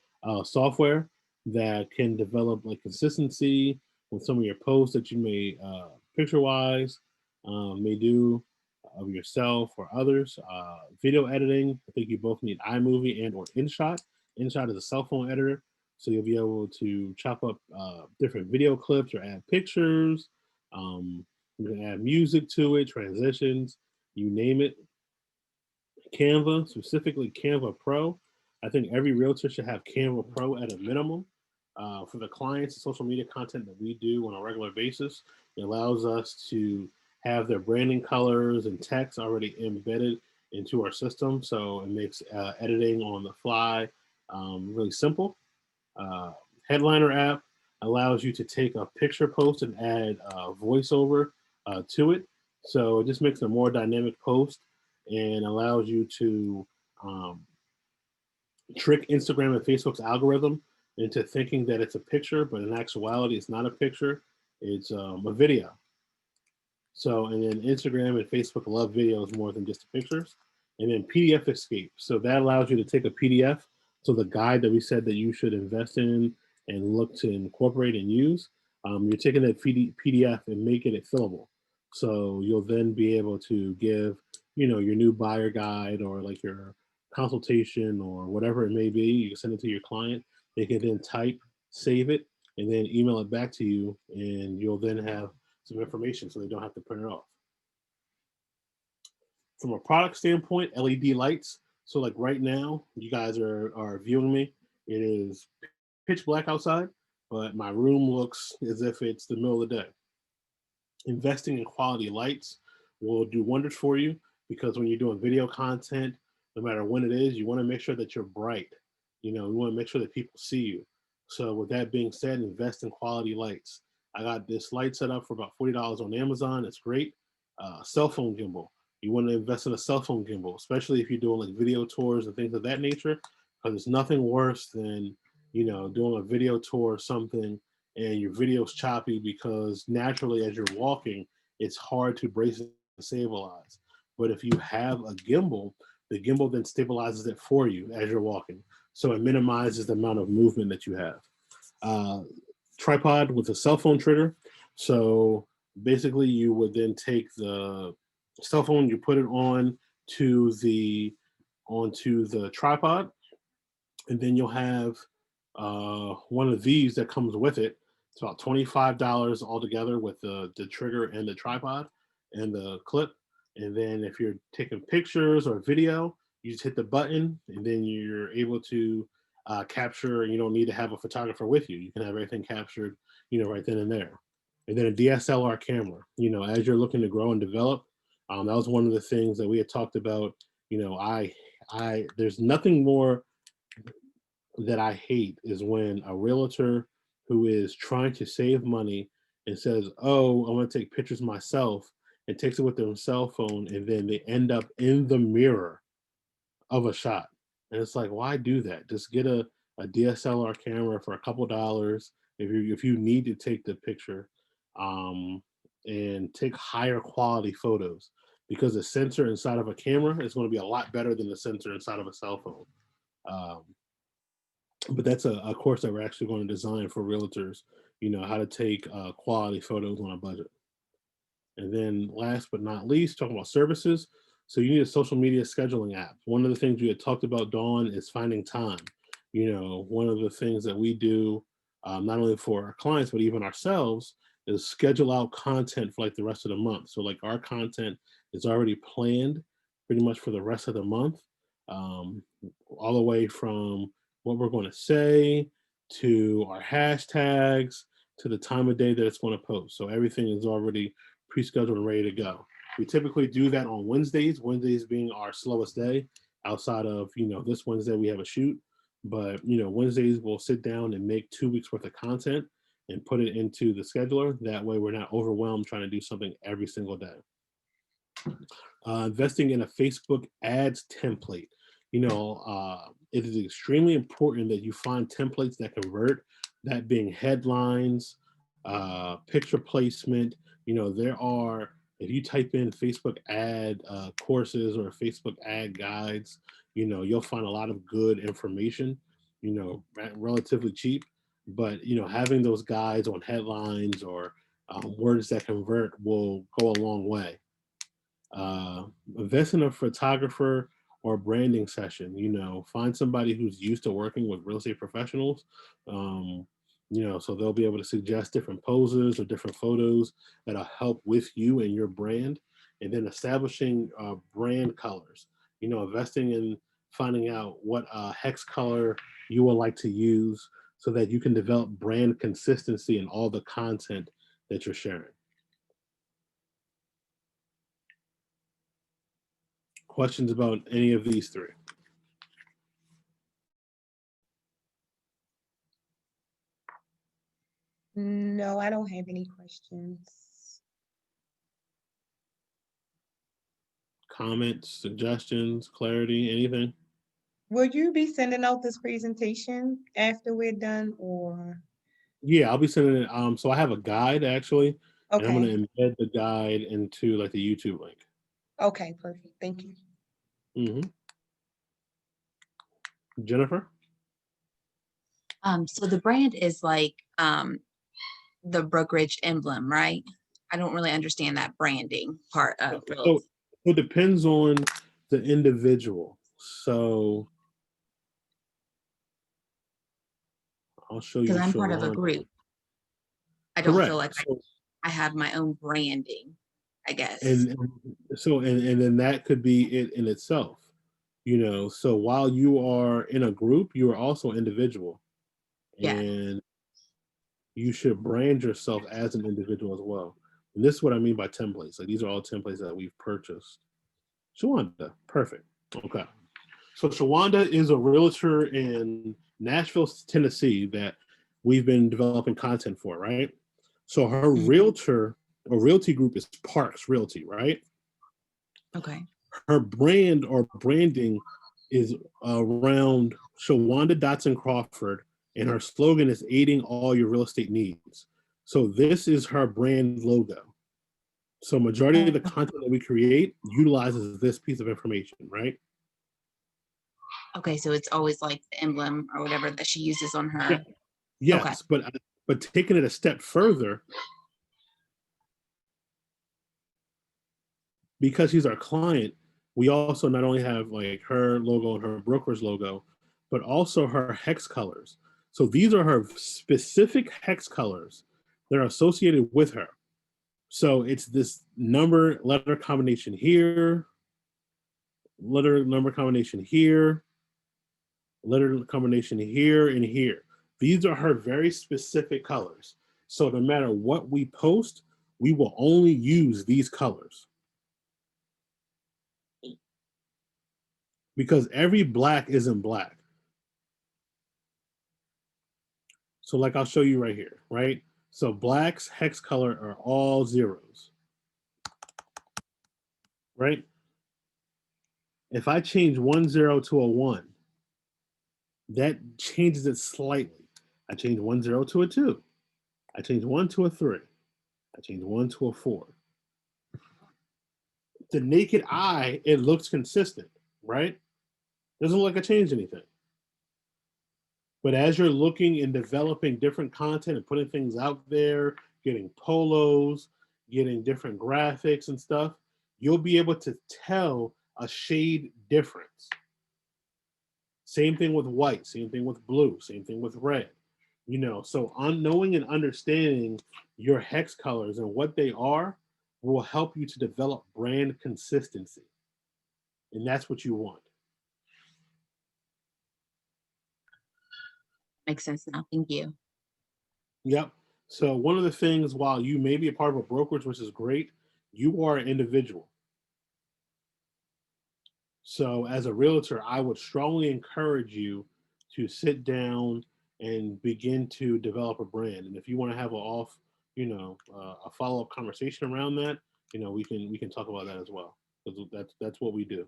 A: software that can develop like consistency with some of your posts that you may picture wise may do of yourself or others. Video editing. I think you both need iMovie and or InShot. InShot is a cell phone editor, so you'll be able to chop up different video clips or add pictures. You can add music to it, transitions, you name it. Canva, specifically Canva Pro. I think every realtor should have Canva Pro at a minimum. For the clients, the social media content that we do on a regular basis, it allows us to have their branding colors and text already embedded into our system. So it makes editing on the fly really simple. Uh, Headliner app allows you to take a picture post and add voiceover to it. So it just makes a more dynamic post and allows you to um, trick Instagram and Facebook's algorithm into thinking that it's a picture, but in actuality, it's not a picture. It's a video. So, and then Instagram and Facebook love videos more than just the pictures. And then PDF Escape. So that allows you to take a PDF. So the guide that we said that you should invest in and look to incorporate and use, you're taking that PDF and making it fillable. So you'll then be able to give, your new buyer guide or like your consultation or whatever it may be. You can send it to your client. They can then type, save it, and then email it back to you. And you'll then have some information so they don't have to print it off. From a product standpoint, LED lights. So like right now, you guys are viewing me. It is pitch black outside, but my room looks as if it's the middle of the day. Investing in quality lights will do wonders for you because when you're doing video content, no matter when it is, you want to make sure that you're bright. You know, you want to make sure that people see you. So with that being said, invest in quality lights. I got this light set up for about $40 on Amazon. It's great. Cell phone gimbal. You want to invest in a cell phone gimbal, especially if you're doing like video tours and things of that nature, because it's nothing worse than, you know, doing a video tour or something and your video's choppy because naturally as you're walking, it's hard to brace and stabilize. But if you have a gimbal, the gimbal then stabilizes it for you as you're walking. So it minimizes the amount of movement that you have. Uh, Tripod with a cell phone trigger. So basically you would then take the cell phone, you put it on to the onto the tripod, and then you'll have one of these that comes with it. It's about $25 altogether with the trigger and the tripod and the clip. And then if you're taking pictures or video, you just hit the button and then you're able to capture, and you don't need to have a photographer with you. You can have everything captured, you know, right then and there. And then a DSLR camera, you know, as you're looking to grow and develop. That was one of the things that we had talked about. You know, there's nothing more that I hate is when a realtor who is trying to save money and says, "Oh, I want to take pictures myself," and takes it with their cell phone, and then they end up in the mirror of a shot. And it's like, why do that? Just get a DSLR camera for a couple dollars if you need to take the picture, um, and take higher quality photos because the sensor inside of a camera is going to be a lot better than the sensor inside of a cell phone. Um, but that's a course that we're actually going to design for realtors, you know, how to take quality photos on a budget. And then last but not least, talking about services. So you need a social media scheduling app. One of the things we had talked about, Dawn, is finding time. You know, one of the things that we do, not only for our clients, but even ourselves, is schedule out content for like the rest of the month. So like our content is already planned pretty much for the rest of the month, um, all the way from what we're going to say to our hashtags to the time of day that it's going to post. So everything is already pre-scheduled and ready to go. We typically do that on Wednesdays, Wednesdays being our slowest day outside of, you know, this Wednesday we have a shoot, but, you know, Wednesdays we'll sit down and make 2 weeks worth of content and put it into the scheduler. That way we're not overwhelmed trying to do something every single day. Investing in a Facebook ads template. You know, it is extremely important that you find templates that convert, that being headlines, picture placement. You know, if you type in Facebook ad courses or Facebook ad guides, you know, you'll find a lot of good information, you know, relatively cheap. But, you know, having those guides on headlines or words that convert will go a long way. Invest in a photographer or branding session. You know, find somebody who's used to working with real estate professionals. Um, you know, so they'll be able to suggest different poses or different photos that'll help with you and your brand. And then establishing brand colors. You know, investing in finding out what hex color you would like to use so that you can develop brand consistency in all the content that you're sharing. Questions about any of these three?
B: No, I don't have any questions.
A: Comments, suggestions, clarity, anything?
B: Will you be sending out this presentation after we're done or?
A: Yeah, I'll be sending it. So I have a guide actually, and I'm
B: Okay,
A: going to embed the guide into like the YouTube link.
B: okay, perfect. Thank you.
A: hmm Jennifer?
C: So the brand is like the brokerage emblem, right? I don't really understand that branding part of real
A: So it depends on the individual. So I'll show
C: because
A: you
C: I'm part of a
A: Shalon.
C: group. I don't feel
A: Correct.
C: like
A: So
C: I have my own branding, I guess.
A: and then that could be it in itself. You know, so while you are in a group, you are also individual.
C: Yeah.
A: And you should brand yourself as an individual as well. And this is what I mean by templates. Like these are all templates that we've purchased. Shawanda, perfect. Okay. So Shawanda is a realtor in Nashville, Tennessee that we've been developing content for, right? So her
C: Mhm.
A: realtor or realty group is Parks Realty, right?
C: Okay.
A: Her brand or branding is around Shawanda Dotson Crawford, and her slogan is aiding all your real estate needs. So this is her brand logo. So majority of the content that we create utilizes this piece of information, right?
C: Okay, so it's always like the emblem or whatever that she uses on
A: Yeah.
C: her. Okay.
A: Yes, but taking it a step further, because she's our client, we also not only have like her logo and her broker's logo, but also her hex colors. So these are her specific hex colors that are associated with her. So it's this number letter combination here, letter number combination here, letter combination here and here. These are her very specific colors. So no matter what we post, we will only use these colors because every black isn't black. So like I'll show you right here, right? So black's hex color are all zeros, right? If I change 1 0 to a 1, that changes it slightly. I change 1 0 to a 2. I change 1 to a 3. I change 1 to a 4. The naked eye, it looks consistent, right? Doesn't look like I changed anything. But as you're looking and developing different content and putting things out there, getting polos, getting different graphics and stuff, you'll be able to tell a shade difference. Same thing with white, same thing with blue, same thing with red. You know, so knowing and understanding your hex colors and what they are will help you to develop brand consistency. And that's what you want.
C: Makes sense now. Thank you.
A: Yep. So one of the things, while you may be a part of a brokerage, which is great, you are an individual. So as a realtor, I would strongly encourage you to sit down and begin to develop a brand. And if you want to have a follow-up conversation around that, we can talk about that as well. Because that's what we do.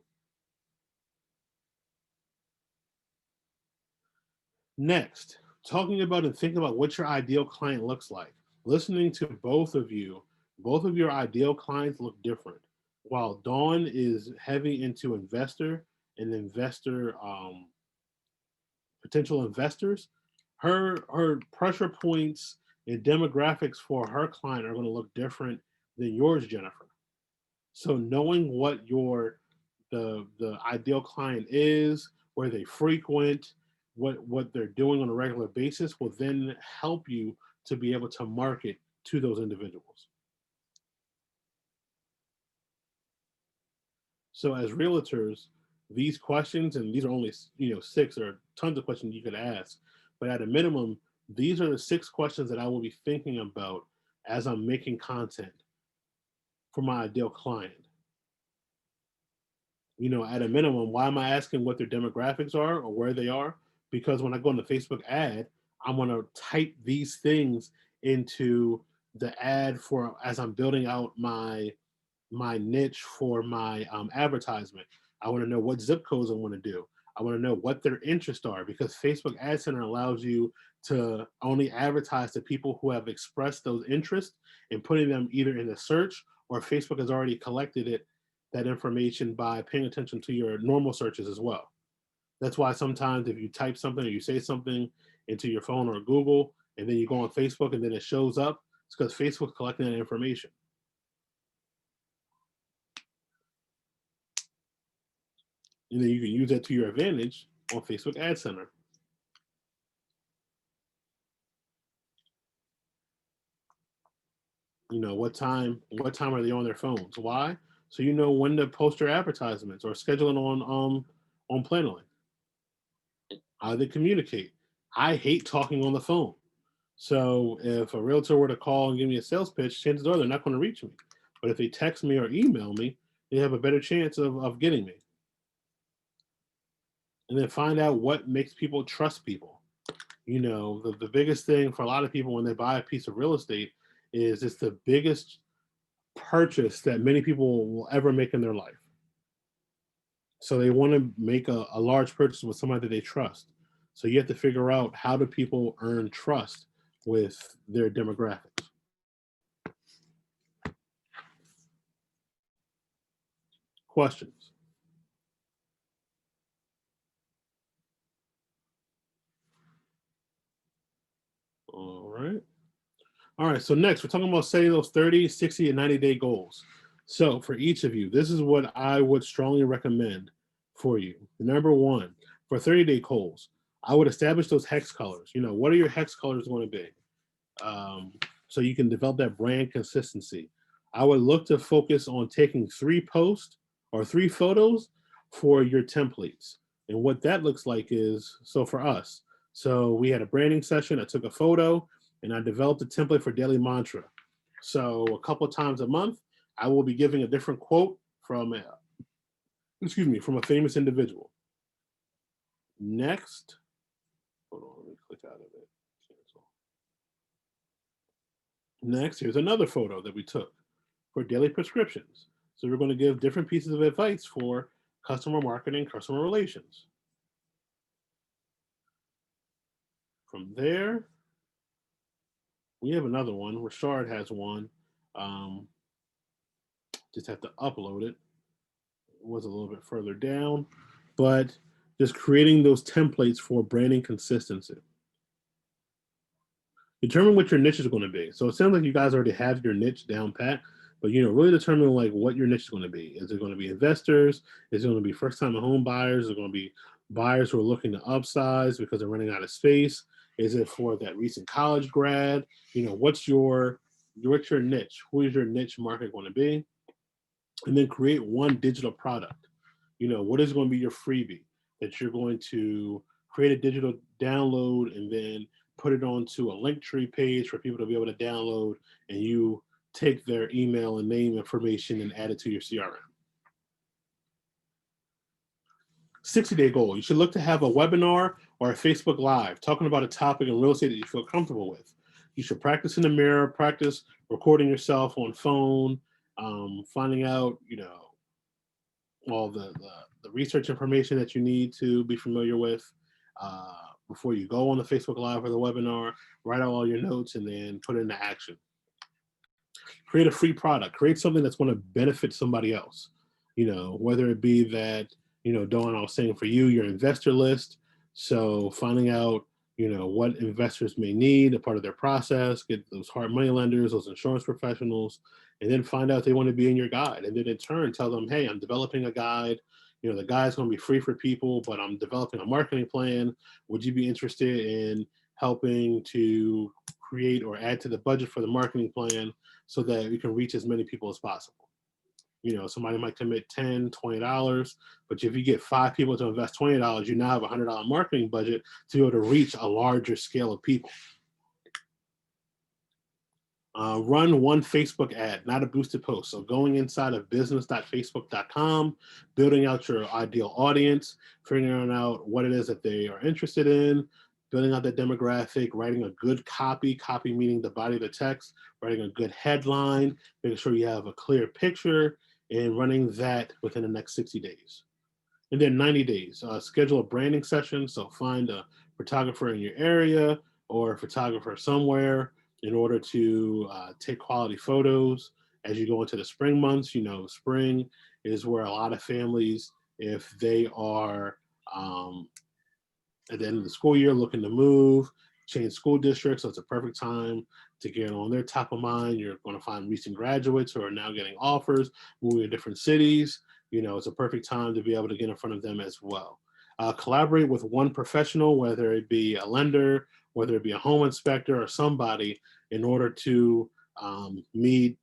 A: Next, talking about and thinking about what your ideal client looks like. Listening to both of your ideal clients look different. While Dawn is heavy into investor and investor potential investors, her pressure points and demographics for her client are going to look different than yours, Jennifer. So knowing what the ideal client is, where they frequent, what they're doing on a regular basis will then help you to be able to market to those individuals. So as realtors, these questions, and these are only 6, or tons of questions you could ask, but at a minimum, these are the 6 questions that I will be thinking about as I'm making content for my ideal client. At a minimum, why am I asking what their demographics are or where they are? Because when I go on the Facebook ad, I'm going to type these things into the ad for as I'm building out my niche for my advertisement. I want to know what zip codes I want to do. I want to know what their interests are because Facebook Ad Center allows you to only advertise to people who have expressed those interests and putting them either in the search or Facebook has already collected that information by paying attention to your normal searches as well. That's why sometimes if you type something or you say something into your phone or Google and then you go on Facebook and then it shows up, it's because Facebook's collecting that information. And then you can use that to your advantage on Facebook Ad Center. What time are they on their phones? Why? So you know when to post your advertisements or schedule it on Planoly. How they communicate. I hate talking on the phone. So if a realtor were to call and give me a sales pitch, chances are they're not going to reach me. But if they text me or email me, you have a better chance of getting me. And then find out what makes people trust people. You know, the biggest thing for a lot of people when they buy a piece of real estate is it's the biggest purchase that many people will ever make in their life. So they want to make a large purchase with somebody that they trust. So you have to figure out, how do people earn trust with their demographics. Questions? All right. All right. So next, we're talking about setting those 30, 60, and 90-day goals. So for each of you, this is what I would strongly recommend for you. Number one, for 30-day goals, I would establish those hex colors. You know, what are your hex colors going to be? So you can develop that brand consistency. I would look to focus on taking 3 posts or 3 photos for your templates. And what that looks like is, so for us, so we had a branding session. I took a photo and I developed a template for daily mantra. So a couple of times a month, I will be giving a different quote from from a famous individual. Next, hold on, let me click out of it. Cancel. Next, here's another photo that we took for daily prescriptions. So we're going to give different pieces of advice for customer marketing, customer relations. From there, we have another one. Rashard has one. Um, just have to upload it. It was a little bit further down, but just creating those templates for branding consistency. Determine what your niche is going to be. So it sounds like you guys already have your niche down pat, but really determine like what your niche is going to be. Is it going to be investors? Is it going to be first-time home buyers? Is it going to be buyers who are looking to upsize because they're running out of space? Is it for that recent college grad? What's your niche? Who is your niche market going to be? And then create one digital product. What is going to be your freebie that you're going to create a digital download and then put it onto a Linktree page for people to be able to download, and you take their email and name information and add it to your CRM. 60-day goal. You should look to have a webinar or a Facebook Live talking about a topic in real estate that you feel comfortable with. You should practice in the mirror, practice recording yourself on phone, finding out, all the research information that you need to be familiar with before you go on the Facebook Live or the webinar. Write out all your notes and then put it into action. Create a free product. Create something that's going to benefit somebody else. Whether it be that, Dawn, I was saying for you, your investor list. So finding out, what investors may need, a part of their process, get those hard money lenders, those insurance professionals, and then find out if they want to be in your guide. And then in turn, tell them, hey, I'm developing a guide. The guide's going to be free for people, but I'm developing a marketing plan. Would you be interested in helping to create or add to the budget for the marketing plan so that we can reach as many people as possible? Somebody might commit $10, $20, but if you get 5 people to invest $20, you now have a $100 marketing budget to be able to reach a larger scale of people. Run one Facebook ad, not a boosted post. So going inside of business.facebook.com, building out your ideal audience, figuring out what it is that they are interested in, building out the demographic, writing a good copy meaning the body of the text, writing a good headline, making sure you have a clear picture, and running that within the next 60 days. And then 90 days, schedule a branding session. So find a photographer in your area or a photographer somewhere in order to take quality photos as you go into the spring months. Spring is where a lot of families, if they are at the end of the school year looking to move, change school districts, so it's a perfect time to get on their top of mind. You're going to find recent graduates who are now getting offers, moving to different cities. It's a perfect time to be able to get in front of them as well. Collaborate with one professional, whether it be a lender, whether it be a home inspector or somebody, in order to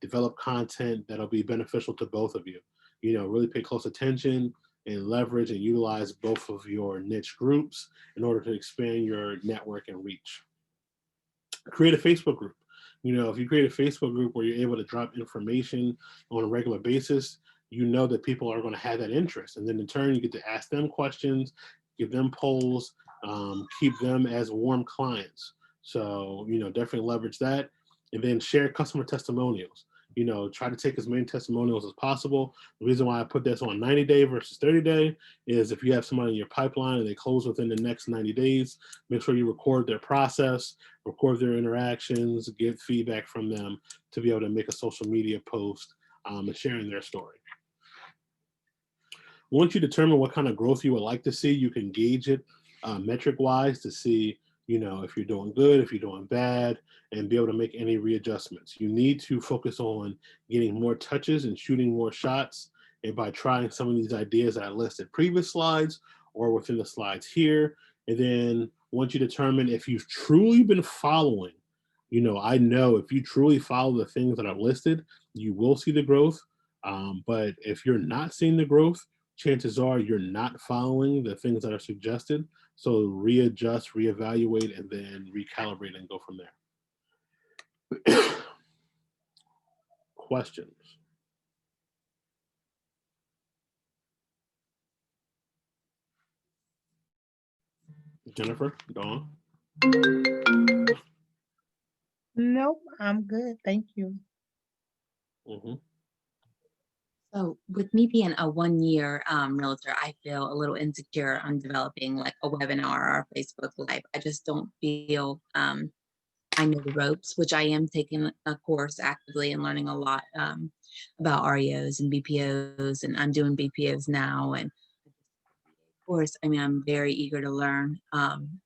A: develop content that'll be beneficial to both of you. Really pay close attention and leverage and utilize both of your niche groups in order to expand your network and reach. Create a Facebook group. If you create a Facebook group where you're able to drop information on a regular basis, you know that people are going to have that interest. And then in turn, you get to ask them questions, give them polls, keep them as warm clients. So, definitely leverage that. And then share customer testimonials. Try to take as many testimonials as possible. The reason why I put this on 90-day versus 30-day is if you have somebody in your pipeline and they close within the next 90 days, make sure you record their process, record their interactions, get feedback from them to be able to make a social media post and sharing their story. Once you determine what kind of growth you would like to see, you can gauge it metric-wise to see, if you're doing good, if you're doing bad, and be able to make any readjustments. You need to focus on getting more touches and shooting more shots. And by trying some of these ideas that I listed previous slides or within the slides here, and then once you determine if you've truly been following, I know if you truly follow the things that I've listed, you will see the growth. But if you're not seeing the growth, chances are you're not following the things that are suggested. So readjust, reevaluate, and then recalibrate and go from there. Questions? Jennifer, Dawn?
B: Nope, I'm good. Thank you.
A: Mm-hmm.
C: So with me being a 1-year realtor, I feel a little insecure on developing like a webinar or a Facebook Live. I just don't feel I know the ropes, which I am taking a course actively and learning a lot about REOs and BPOs, and I'm doing BPOs now. And of course, I mean, I'm very eager to learn,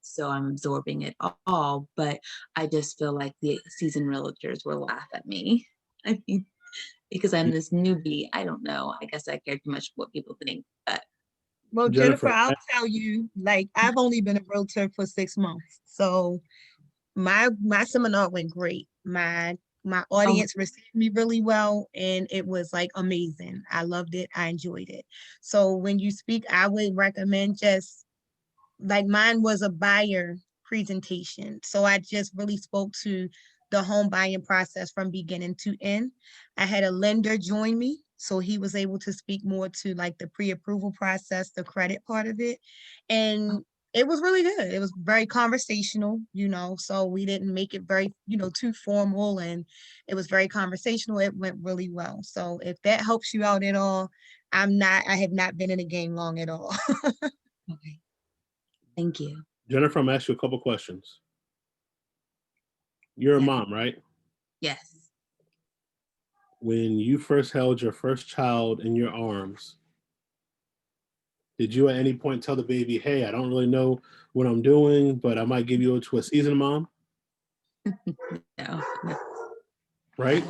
C: so I'm absorbing it all. But I just feel like the seasoned realtors will laugh at me. I mean, because I'm this newbie. I don't know. I guess I care too much what people think, but
B: Well, Jennifer,
A: Jennifer,
B: I'll tell you, like, I've only been a realtor for 6 months. So my seminar went great. My
C: oh,
B: audience received me really well, and it was like amazing. I loved it. I enjoyed it. So when you speak, I would recommend just like mine was a buyer presentation. So I just really spoke to the home buying process from beginning to end. I had a lender join me. So he was able to speak more to like the pre-approval process, the credit part of it. And it was really good. It was very conversational, so we didn't make it very, too formal, and it was very conversational. It went really well. So if that helps you out at all, I have not been in the game long at all.
C: okay. Thank you.
A: Jennifer, I'm gonna ask you a couple questions. You're a
C: Yeah.
A: mom, right?
C: Yes.
A: When you first held your first child in your arms, did you at any point tell the baby, hey, I don't really know what I'm doing, but I might give you to a seasoned mom,
C: No.
A: right?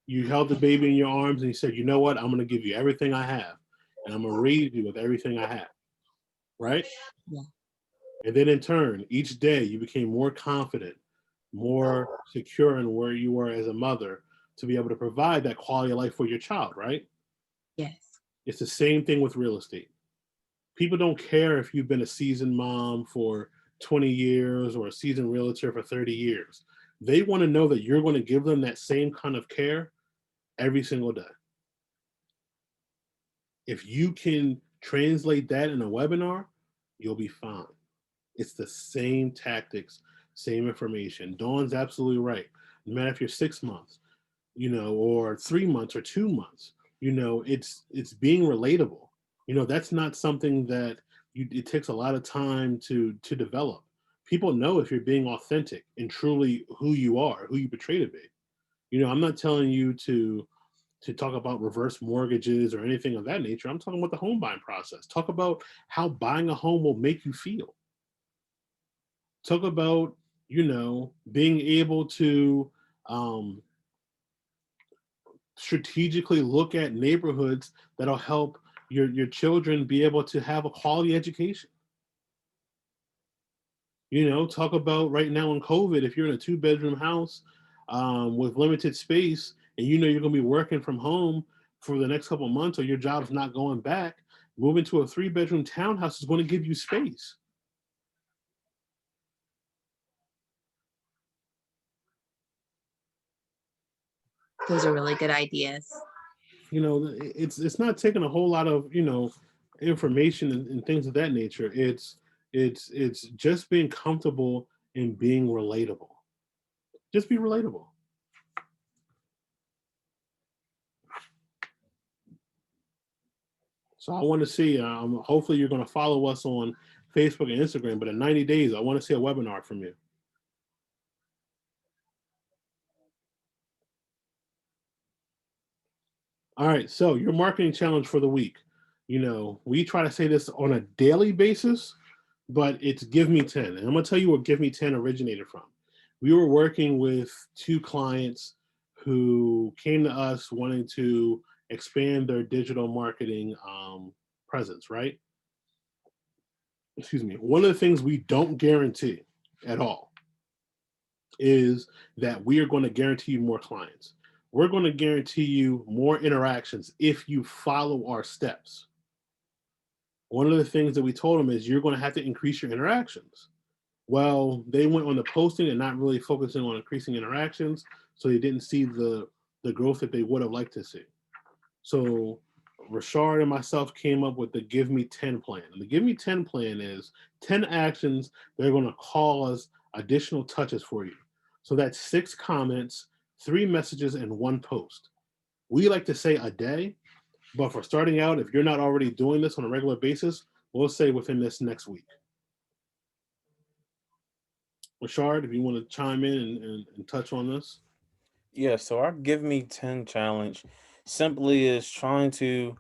A: You held the baby in your arms and you said, you know what? I'm going to give you everything I have and I'm going to raise you with everything I have, right?
C: Yeah.
A: And then in turn, each day you became more confident, more secure in where you were as a mother to be able to provide that quality of life for your child, right?
C: Yes.
A: It's the same thing with real estate. People don't care if you've been a seasoned mom for 20 years or a seasoned realtor for 30 years. They want to know that you're going to give them that same kind of care every single day. If you can translate that in a webinar, you'll be fine. It's the same tactics, same information. Dawn's absolutely right. No matter if you're 6 months, or 3 months or 2 months, it's being relatable. That's not something that it takes a lot of time to develop. People know if you're being authentic and truly who you are, who you portray to be. I'm not telling you to talk about reverse mortgages or anything of that nature. I'm talking about the home buying process. Talk about how buying a home will make you feel. Talk about, being able to um, strategically look at neighborhoods that'll help your children be able to have a quality education. Talk about right now in COVID, if you're in a 2-bedroom house with limited space and you're going to be working from home for the next couple of months or your job's not going back, moving to a 3-bedroom townhouse is going to give you space.
C: Those are really good ideas.
A: it's not taking a whole lot of information and things of that nature. It's just being comfortable and being relatable. Just be relatable. So I want to see. Hopefully, you're going to follow us on Facebook and Instagram. But in 90 days, I want to see a webinar from you. All right. So your marketing challenge for the week. We try to say this on a daily basis, but it's Give Me 10. And I'm going to tell you where Give Me 10 originated from. We were working with two clients who came to us wanting to expand their digital marketing presence, right? Excuse me. One of the things we don't guarantee at all is that we are going to guarantee you more clients. We're going to guarantee you more interactions if you follow our steps. One of the things that we told them is you're going to have to increase your interactions. Well, they went on the posting and not really focusing on increasing interactions, so they didn't see the growth that they would have liked to see. So Rashard and myself came up with the Give Me 10 plan. And the Give Me 10 plan is 10 actions that are going to cause additional touches for you. So that's 6 comments, 3 messages, and 1 post. We like to say a day, but for starting out, if you're not already doing this on a regular basis, we'll say within this next week. Rashard, if you want to chime in and touch on this.
D: Yeah, so our Give Me 10 challenge simply is trying to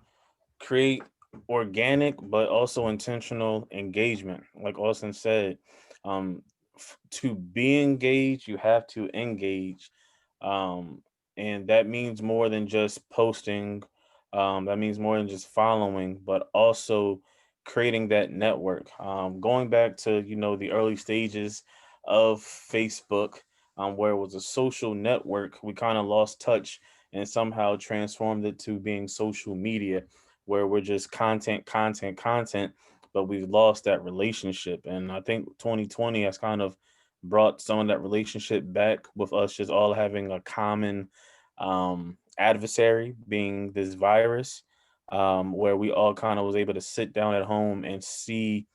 D: create organic but also intentional engagement. Like Austin said, to be engaged, you have to engage. Um, and that means more than just posting, that means more than just following, but also creating that network. Going back to, the early stages of Facebook, where it was a social network, we kind of lost touch and somehow transformed it to being social media where we're just content, but we've lost that relationship. And I think 2020 has kind of brought some of that relationship back with us just all having a common adversary, being this virus, where we all kind of was able to sit down at home and see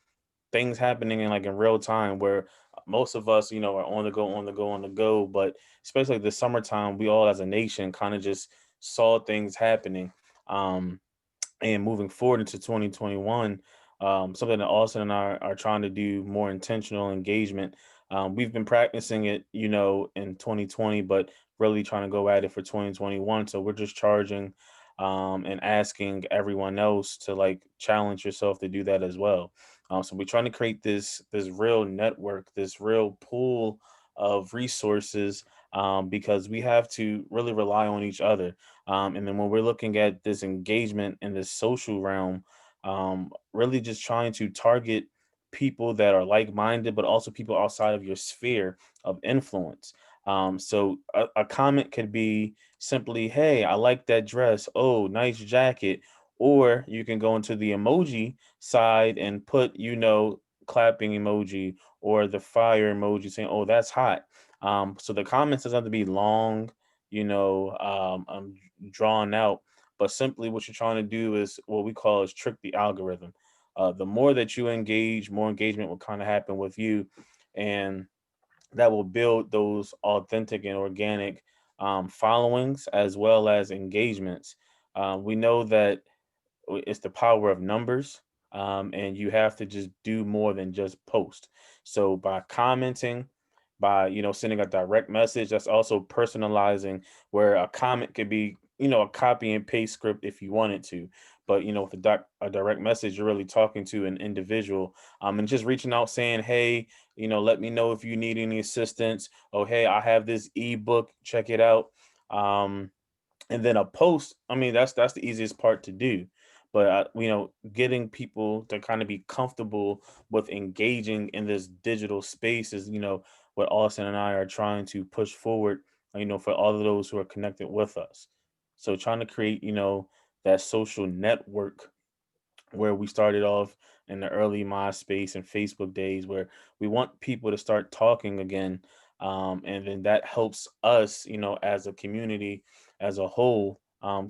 D: things happening in real time where most of us are on the go, but especially the summertime we all as a nation kind of just saw things happening. And moving forward into 2021, something that Austin and I are trying to do more intentional engagement. We've been practicing it, in 2020, but really trying to go at it for 2021. So we're just charging and asking everyone else to like challenge yourself to do that as well. So we're trying to create this real network, this real pool of resources, because we have to really rely on each other. And then when we're looking at this engagement in this social realm, really just trying to target people that are like minded, but also people outside of your sphere of influence. So a comment could be simply, "Hey, I like that dress. Oh, nice jacket." Or you can go into the emoji side and put, clapping emoji or the fire emoji saying, "Oh, that's hot." So the comments doesn't have to be long, drawn out, but simply what you're trying to do is what we call is trick the algorithm. The more that you engage, more engagement will kind of happen with you, and that will build those authentic and organic followings as well as engagements. We know that it's the power of numbers, and you have to just do more than just post. So by commenting, by sending a direct message, that's also personalizing, where a comment could be a copy and paste script if you wanted to, but with a direct message you're really talking to an individual, and just reaching out saying, "Hey, let me know if you need any assistance. Oh, hey, I have this ebook, check it out." And then a post, I mean, that's the easiest part to do, but getting people to kind of be comfortable with engaging in this digital space is what Austin and I are trying to push forward, for all of those who are connected with us. So trying to create that social network where we started off in the early MySpace and Facebook days, where we want people to start talking again. And then that helps us, as a community as a whole,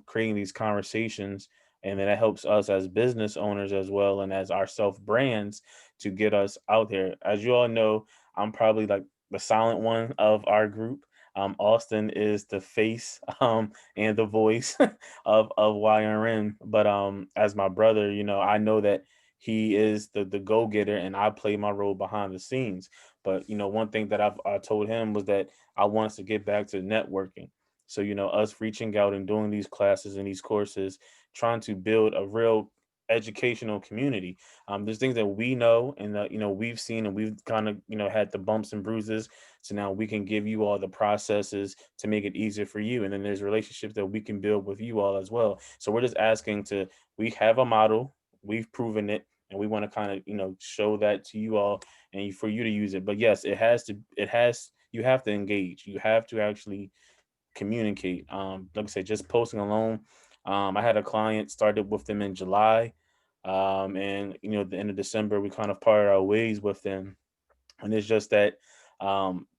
D: creating these conversations, and then that helps us as business owners as well, and as our self brands to get us out there. As you all know, I'm probably like the silent one of our group. Austin is the face and the voice of YRN. But as my brother, I know that he is the go getter, and I play my role behind the scenes. But one thing that I told him was that I want us to get back to networking. So us reaching out and doing these classes and these courses, trying to build a real educational community. There's things that we know and that we've seen, and we've kind of had the bumps and bruises. So now we can give you all the processes to make it easier for you, and then there's relationships that we can build with you all as well. So we're just asking to, we have a model, we've proven it, and we want to kind of show that to you all, and for you to use it. But yes, you have to engage, you have to actually communicate. Like I said, just posting alone. I had a client, started with them in July, and at the end of December we kind of parted our ways with them. And it's just that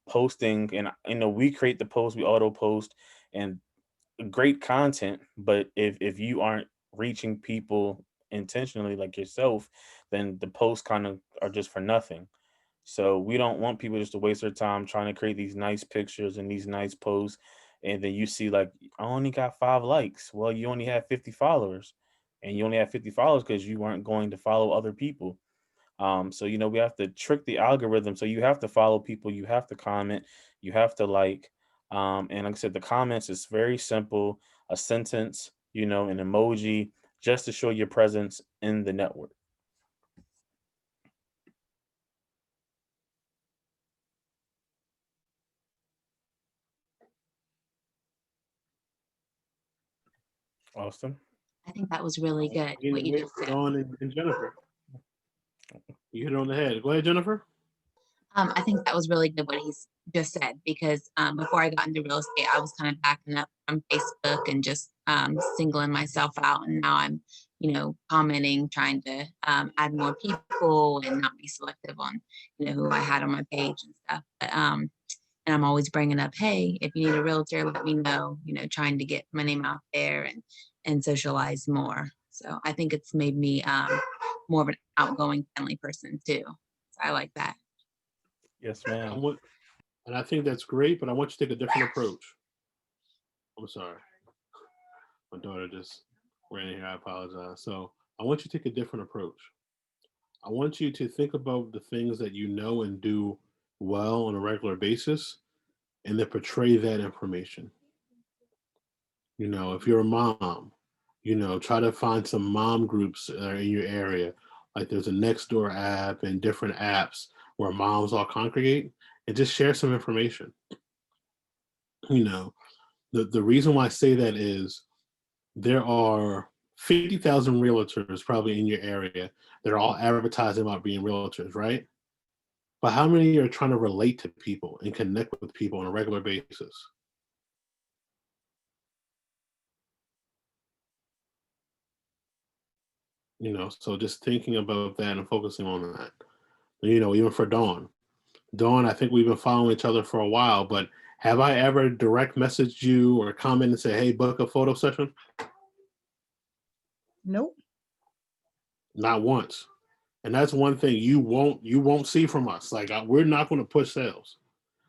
D: posting, and we create the post, we auto post, and great content. But if you aren't reaching people intentionally like yourself, then the posts kind of are just for nothing. So we don't want people just to waste their time trying to create these nice pictures and these nice posts, and then you see like, I only got 5 likes. Well, you only have 50 followers, and you only have 50 followers because you weren't going to follow other people. So we have to trick the algorithm. So you have to follow people, you have to comment, you have to like, and like I said, the comments is very simple: a sentence, an emoji, just to show your presence in the network. Austin.
C: I think that was really good, what you
A: Wait
C: just
A: for
C: said.
A: Dawn and Jennifer. You hit it on the head. Go ahead, Jennifer.
C: I think that was really good what he's just said, because before I got into real estate, I was kind of backing up from Facebook and just singling myself out. And now I'm, commenting, trying to add more people and not be selective on, who I had on my page and stuff. But, and I'm always bringing up, hey, if you need a realtor, let me know, trying to get my name out there and socialize more. So I think it's made me more of an outgoing, friendly person too. So I like that.
D: Yes, ma'am.
A: And I think that's great, but I want you to take a different approach. I'm sorry. My daughter just ran in here. I apologize. So I want you to take a different approach. I want you to think about the things that you know and do well on a regular basis, and then portray that information. If you're a mom, try to find some mom groups in your area. Like there's a Nextdoor app and different apps where moms all congregate, and just share some information. You know, the reason why I say that is there are 50,000 realtors probably in your area that are all advertising about being realtors, right? But how many are trying to relate to people and connect with people on a regular basis? So just thinking about that and focusing on that. Even for Dawn, I think we've been following each other for a while, but have I ever direct messaged you or commented and say, hey, book a photo session?
B: Nope.
A: Not once. And that's one thing you won't see from us. Like we're not going to push sales.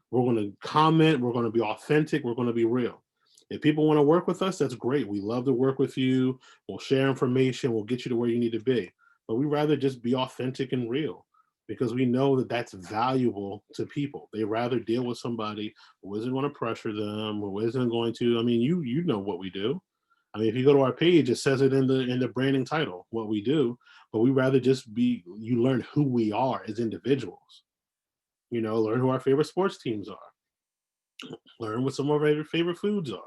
A: We're going to comment. We're going to be authentic. We're going to be real. If people want to work with us, that's great. We love to work with you. We'll share information. We'll get you to where you need to be. But we rather just be authentic and real, because we know that that's valuable to people. They rather deal with somebody who isn't going to pressure them, who isn't going to. I mean, you know what we do. I mean, if you go to our page, it says it in the branding title what we do. But we rather just be. You learn who we are as individuals. Learn who our favorite sports teams are, learn what some of our favorite foods are,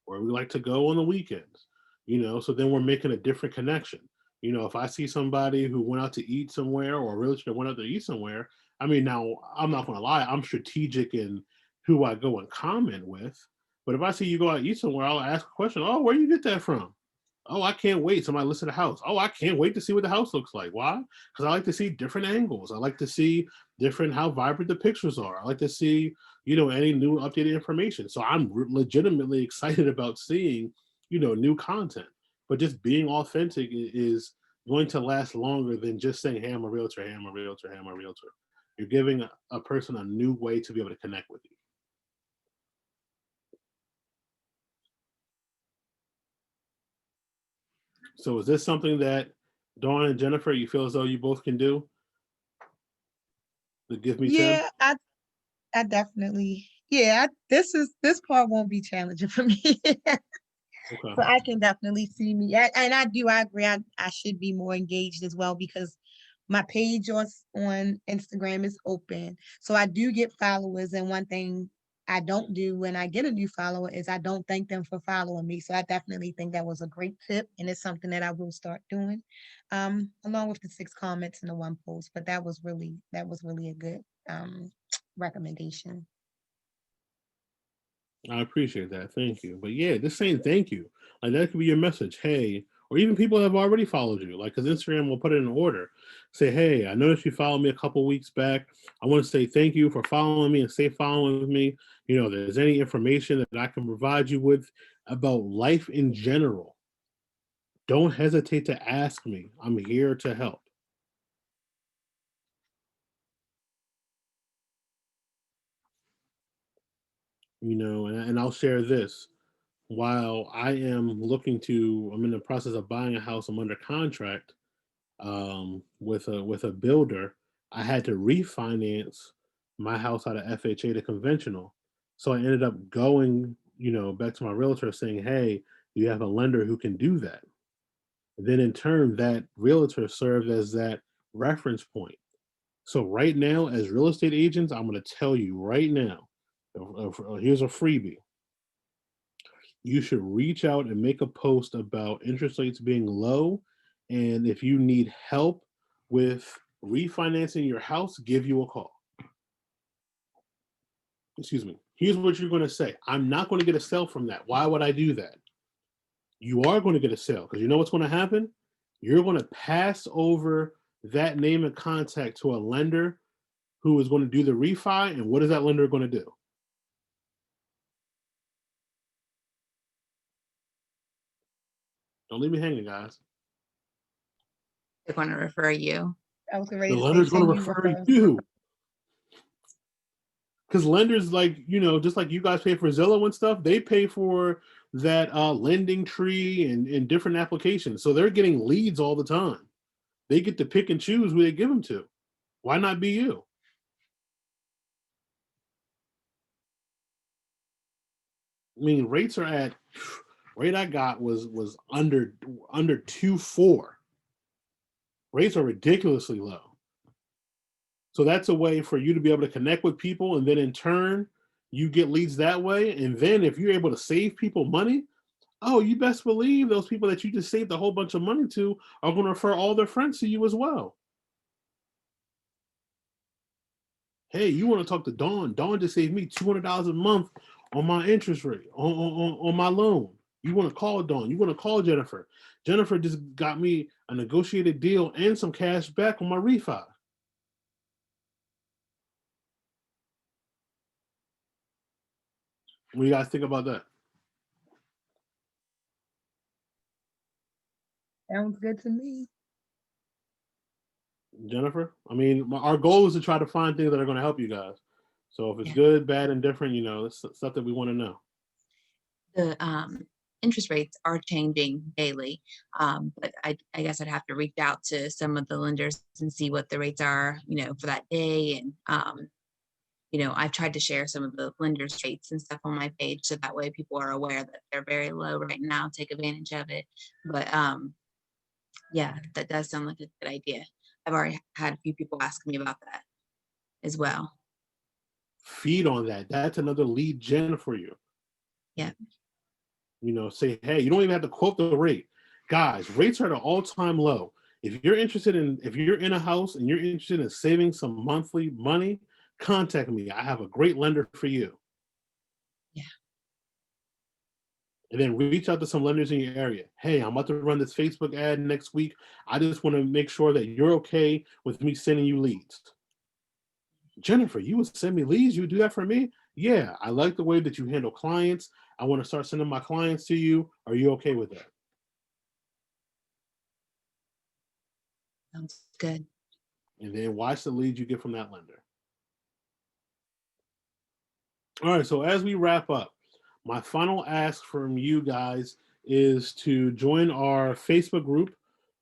A: where we like to go on the weekends. So then we're making a different connection. If I see somebody who went out to eat somewhere, or a realtor that went out to eat somewhere, I mean, now I'm not going to lie, I'm strategic in who I go and comment with. But if I see you go out to eat somewhere, I'll ask a question. Oh, where you get that from? Oh, I can't wait. Somebody listed a house. Oh, I can't wait to see what the house looks like. Why? Because I like to see different angles. I like to see different how vibrant the pictures are. I like to see, any new updated information. So I'm legitimately excited about seeing new content. But just being authentic is going to last longer than just saying, hey, I'm a realtor, hey, I'm a realtor, hey, I'm a realtor. You're giving a person a new way to be able to connect with you. So is this something that Dawn and Jennifer, you feel as though you both can do? The Give Me 10?
B: Yeah, I definitely, yeah, this part won't be challenging for me.
A: Okay.
B: So I can definitely see me, and I agree. I should be more engaged as well because my page on Instagram is open. So I do get followers, and one thing I don't do when I get a new follower is I don't thank them for following me. So I definitely think that was a great tip, and it's something that I will start doing, along with the 6 comments and the 1 post. But that was really a good recommendation.
A: I appreciate that. Thank you. But yeah, just saying thank you. Like that could be your message. Hey, or even people have already followed you. Like, because Instagram will put it in order. Say, hey, I noticed you followed me a couple weeks back. I want to say thank you for following me and stay following with me. If there's any information that I can provide you with about life in general, don't hesitate to ask me. I'm here to help. And I'll share this. While I'm in the process of buying a house. I'm under contract with a builder. I had to refinance my house out of FHA to conventional. So I ended up going, back to my realtor saying, hey, you have a lender who can do that. And then in turn, that realtor served as that reference point. So right now, as real estate agents, I'm going to tell you right now, here's a freebie. You should reach out and make a post about interest rates being low. And if you need help with refinancing your house, give you a call. Excuse me. Here's what you're going to say. I'm not going to get a sale from that. Why would I do that? You are going to get a sale because you know what's going to happen? You're going to pass over that name and contact to a lender who is going to do the refi. And what is that lender going to do? Don't leave me hanging, guys.
C: They're going to refer you.
B: I was
A: The
B: ready to say
A: lender's going to
B: send you
A: refer
B: referrals.
A: you. Because lenders, like, just like you guys pay for Zillow and stuff, they pay for that lending tree and different applications. So they're getting leads all the time. They get to pick and choose who they give them to. Why not be you? I mean, rates are rate I got was under 2.4. Rates are ridiculously low. So that's a way for you to be able to connect with people, and then in turn, you get leads that way. And then if you're able to save people money, oh, you best believe those people that you just saved a whole bunch of money to are going to refer all their friends to you as well. Hey, you want to talk to Dawn? Dawn just saved me $200 a month on my interest rate, on my loan. You want to call Dawn? You want to call Jennifer? Jennifer just got me a negotiated deal and some cash back on my refi. What do you guys think about that?
B: Sounds good to me.
A: Jennifer? I mean, our goal is to try to find things that are going to help you guys. So if it's good, bad, and different, it's stuff that we want to know.
C: The interest rates are changing daily, but I guess I'd have to reach out to some of the lenders and see what the rates are, for that day. And I've tried to share some of the lenders' rates and stuff on my page, so that way people are aware that they're very low right now. Take advantage of it. But yeah, that does sound like a good idea. I've already had a few people ask me about that as well.
A: Feed on that. That's another lead gen for you.
C: Yeah.
A: Say, hey, you don't even have to quote the rate. Guys, rates are at an all-time low. If you're in a house and you're interested in saving some monthly money, contact me. I have a great lender for you.
C: Yeah.
A: And then reach out to some lenders in your area. Hey, I'm about to run this Facebook ad next week. I just want to make sure that you're okay with me sending you leads. Jennifer, you would send me leads? You would do that for me? Yeah, I like the way that you handle clients. I want to start sending my clients to you. Are you okay with that?
C: Sounds good.
A: And then watch the leads you get from that lender. All right, so as we wrap up, my final ask from you guys is to join our Facebook group,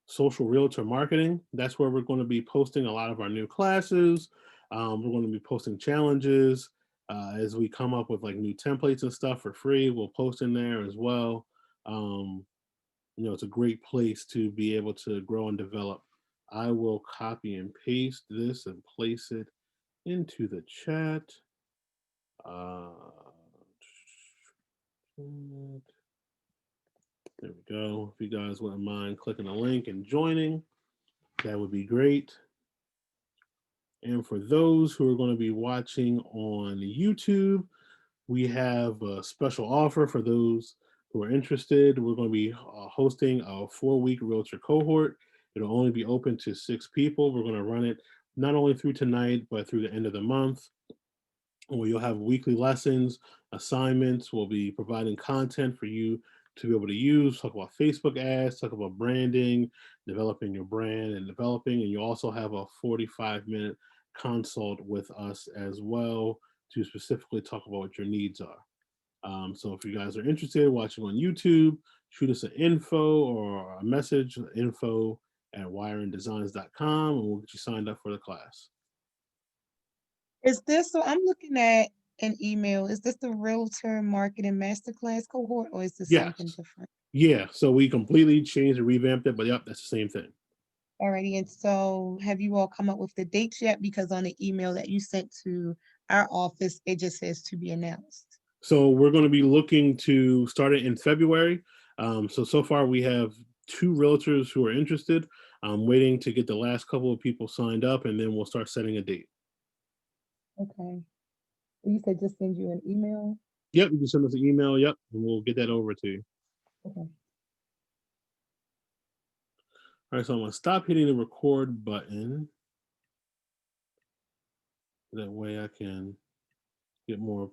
A: Social Realtor Marketing. That's where we're going to be posting a lot of our new classes. We're going to be posting challenges as we come up with like new templates and stuff for free. We'll post in there as well. It's a great place to be able to grow and develop. I will copy and paste this and place it into the chat. There we go. If you guys wouldn't mind clicking the link and joining, that would be great. And for those who are going to be watching on YouTube, we have a special offer for those who are interested. We're going to be hosting a 4-week realtor cohort. It'll only be open to 6 people. We're going to run it not only through tonight, but through the end of the month, where you'll have weekly lessons, assignments. We'll be providing content for you to be able to use, talk about Facebook ads, talk about branding, developing your brand and developing. And you also have a 45-minute consult with us as well to specifically talk about what your needs are. So if you guys are interested watching on YouTube, shoot us an info or a message, info@wireanddesigns.com, and we'll get you signed up for the class.
B: Is this, so I'm looking at an email, is this the Realtor Marketing Masterclass cohort, or is this something
A: Yes.
B: different?
A: Yeah. So we completely changed and revamped it, but yep, that's the same thing.
B: Alrighty, and so have you all come up with the dates yet? Because on the email that you sent to our office, it just says to be announced.
A: So we're going to be looking to start it in February. So far we have 2 realtors who are interested. I'm waiting to get the last couple of people signed up, and then we'll start setting a date.
B: Okay. You said just send you an email?
A: Yep, you can send us an email. Yep, and we'll get that over to you.
B: Okay.
A: All right, so I'm going to stop hitting the record button. That way I can get more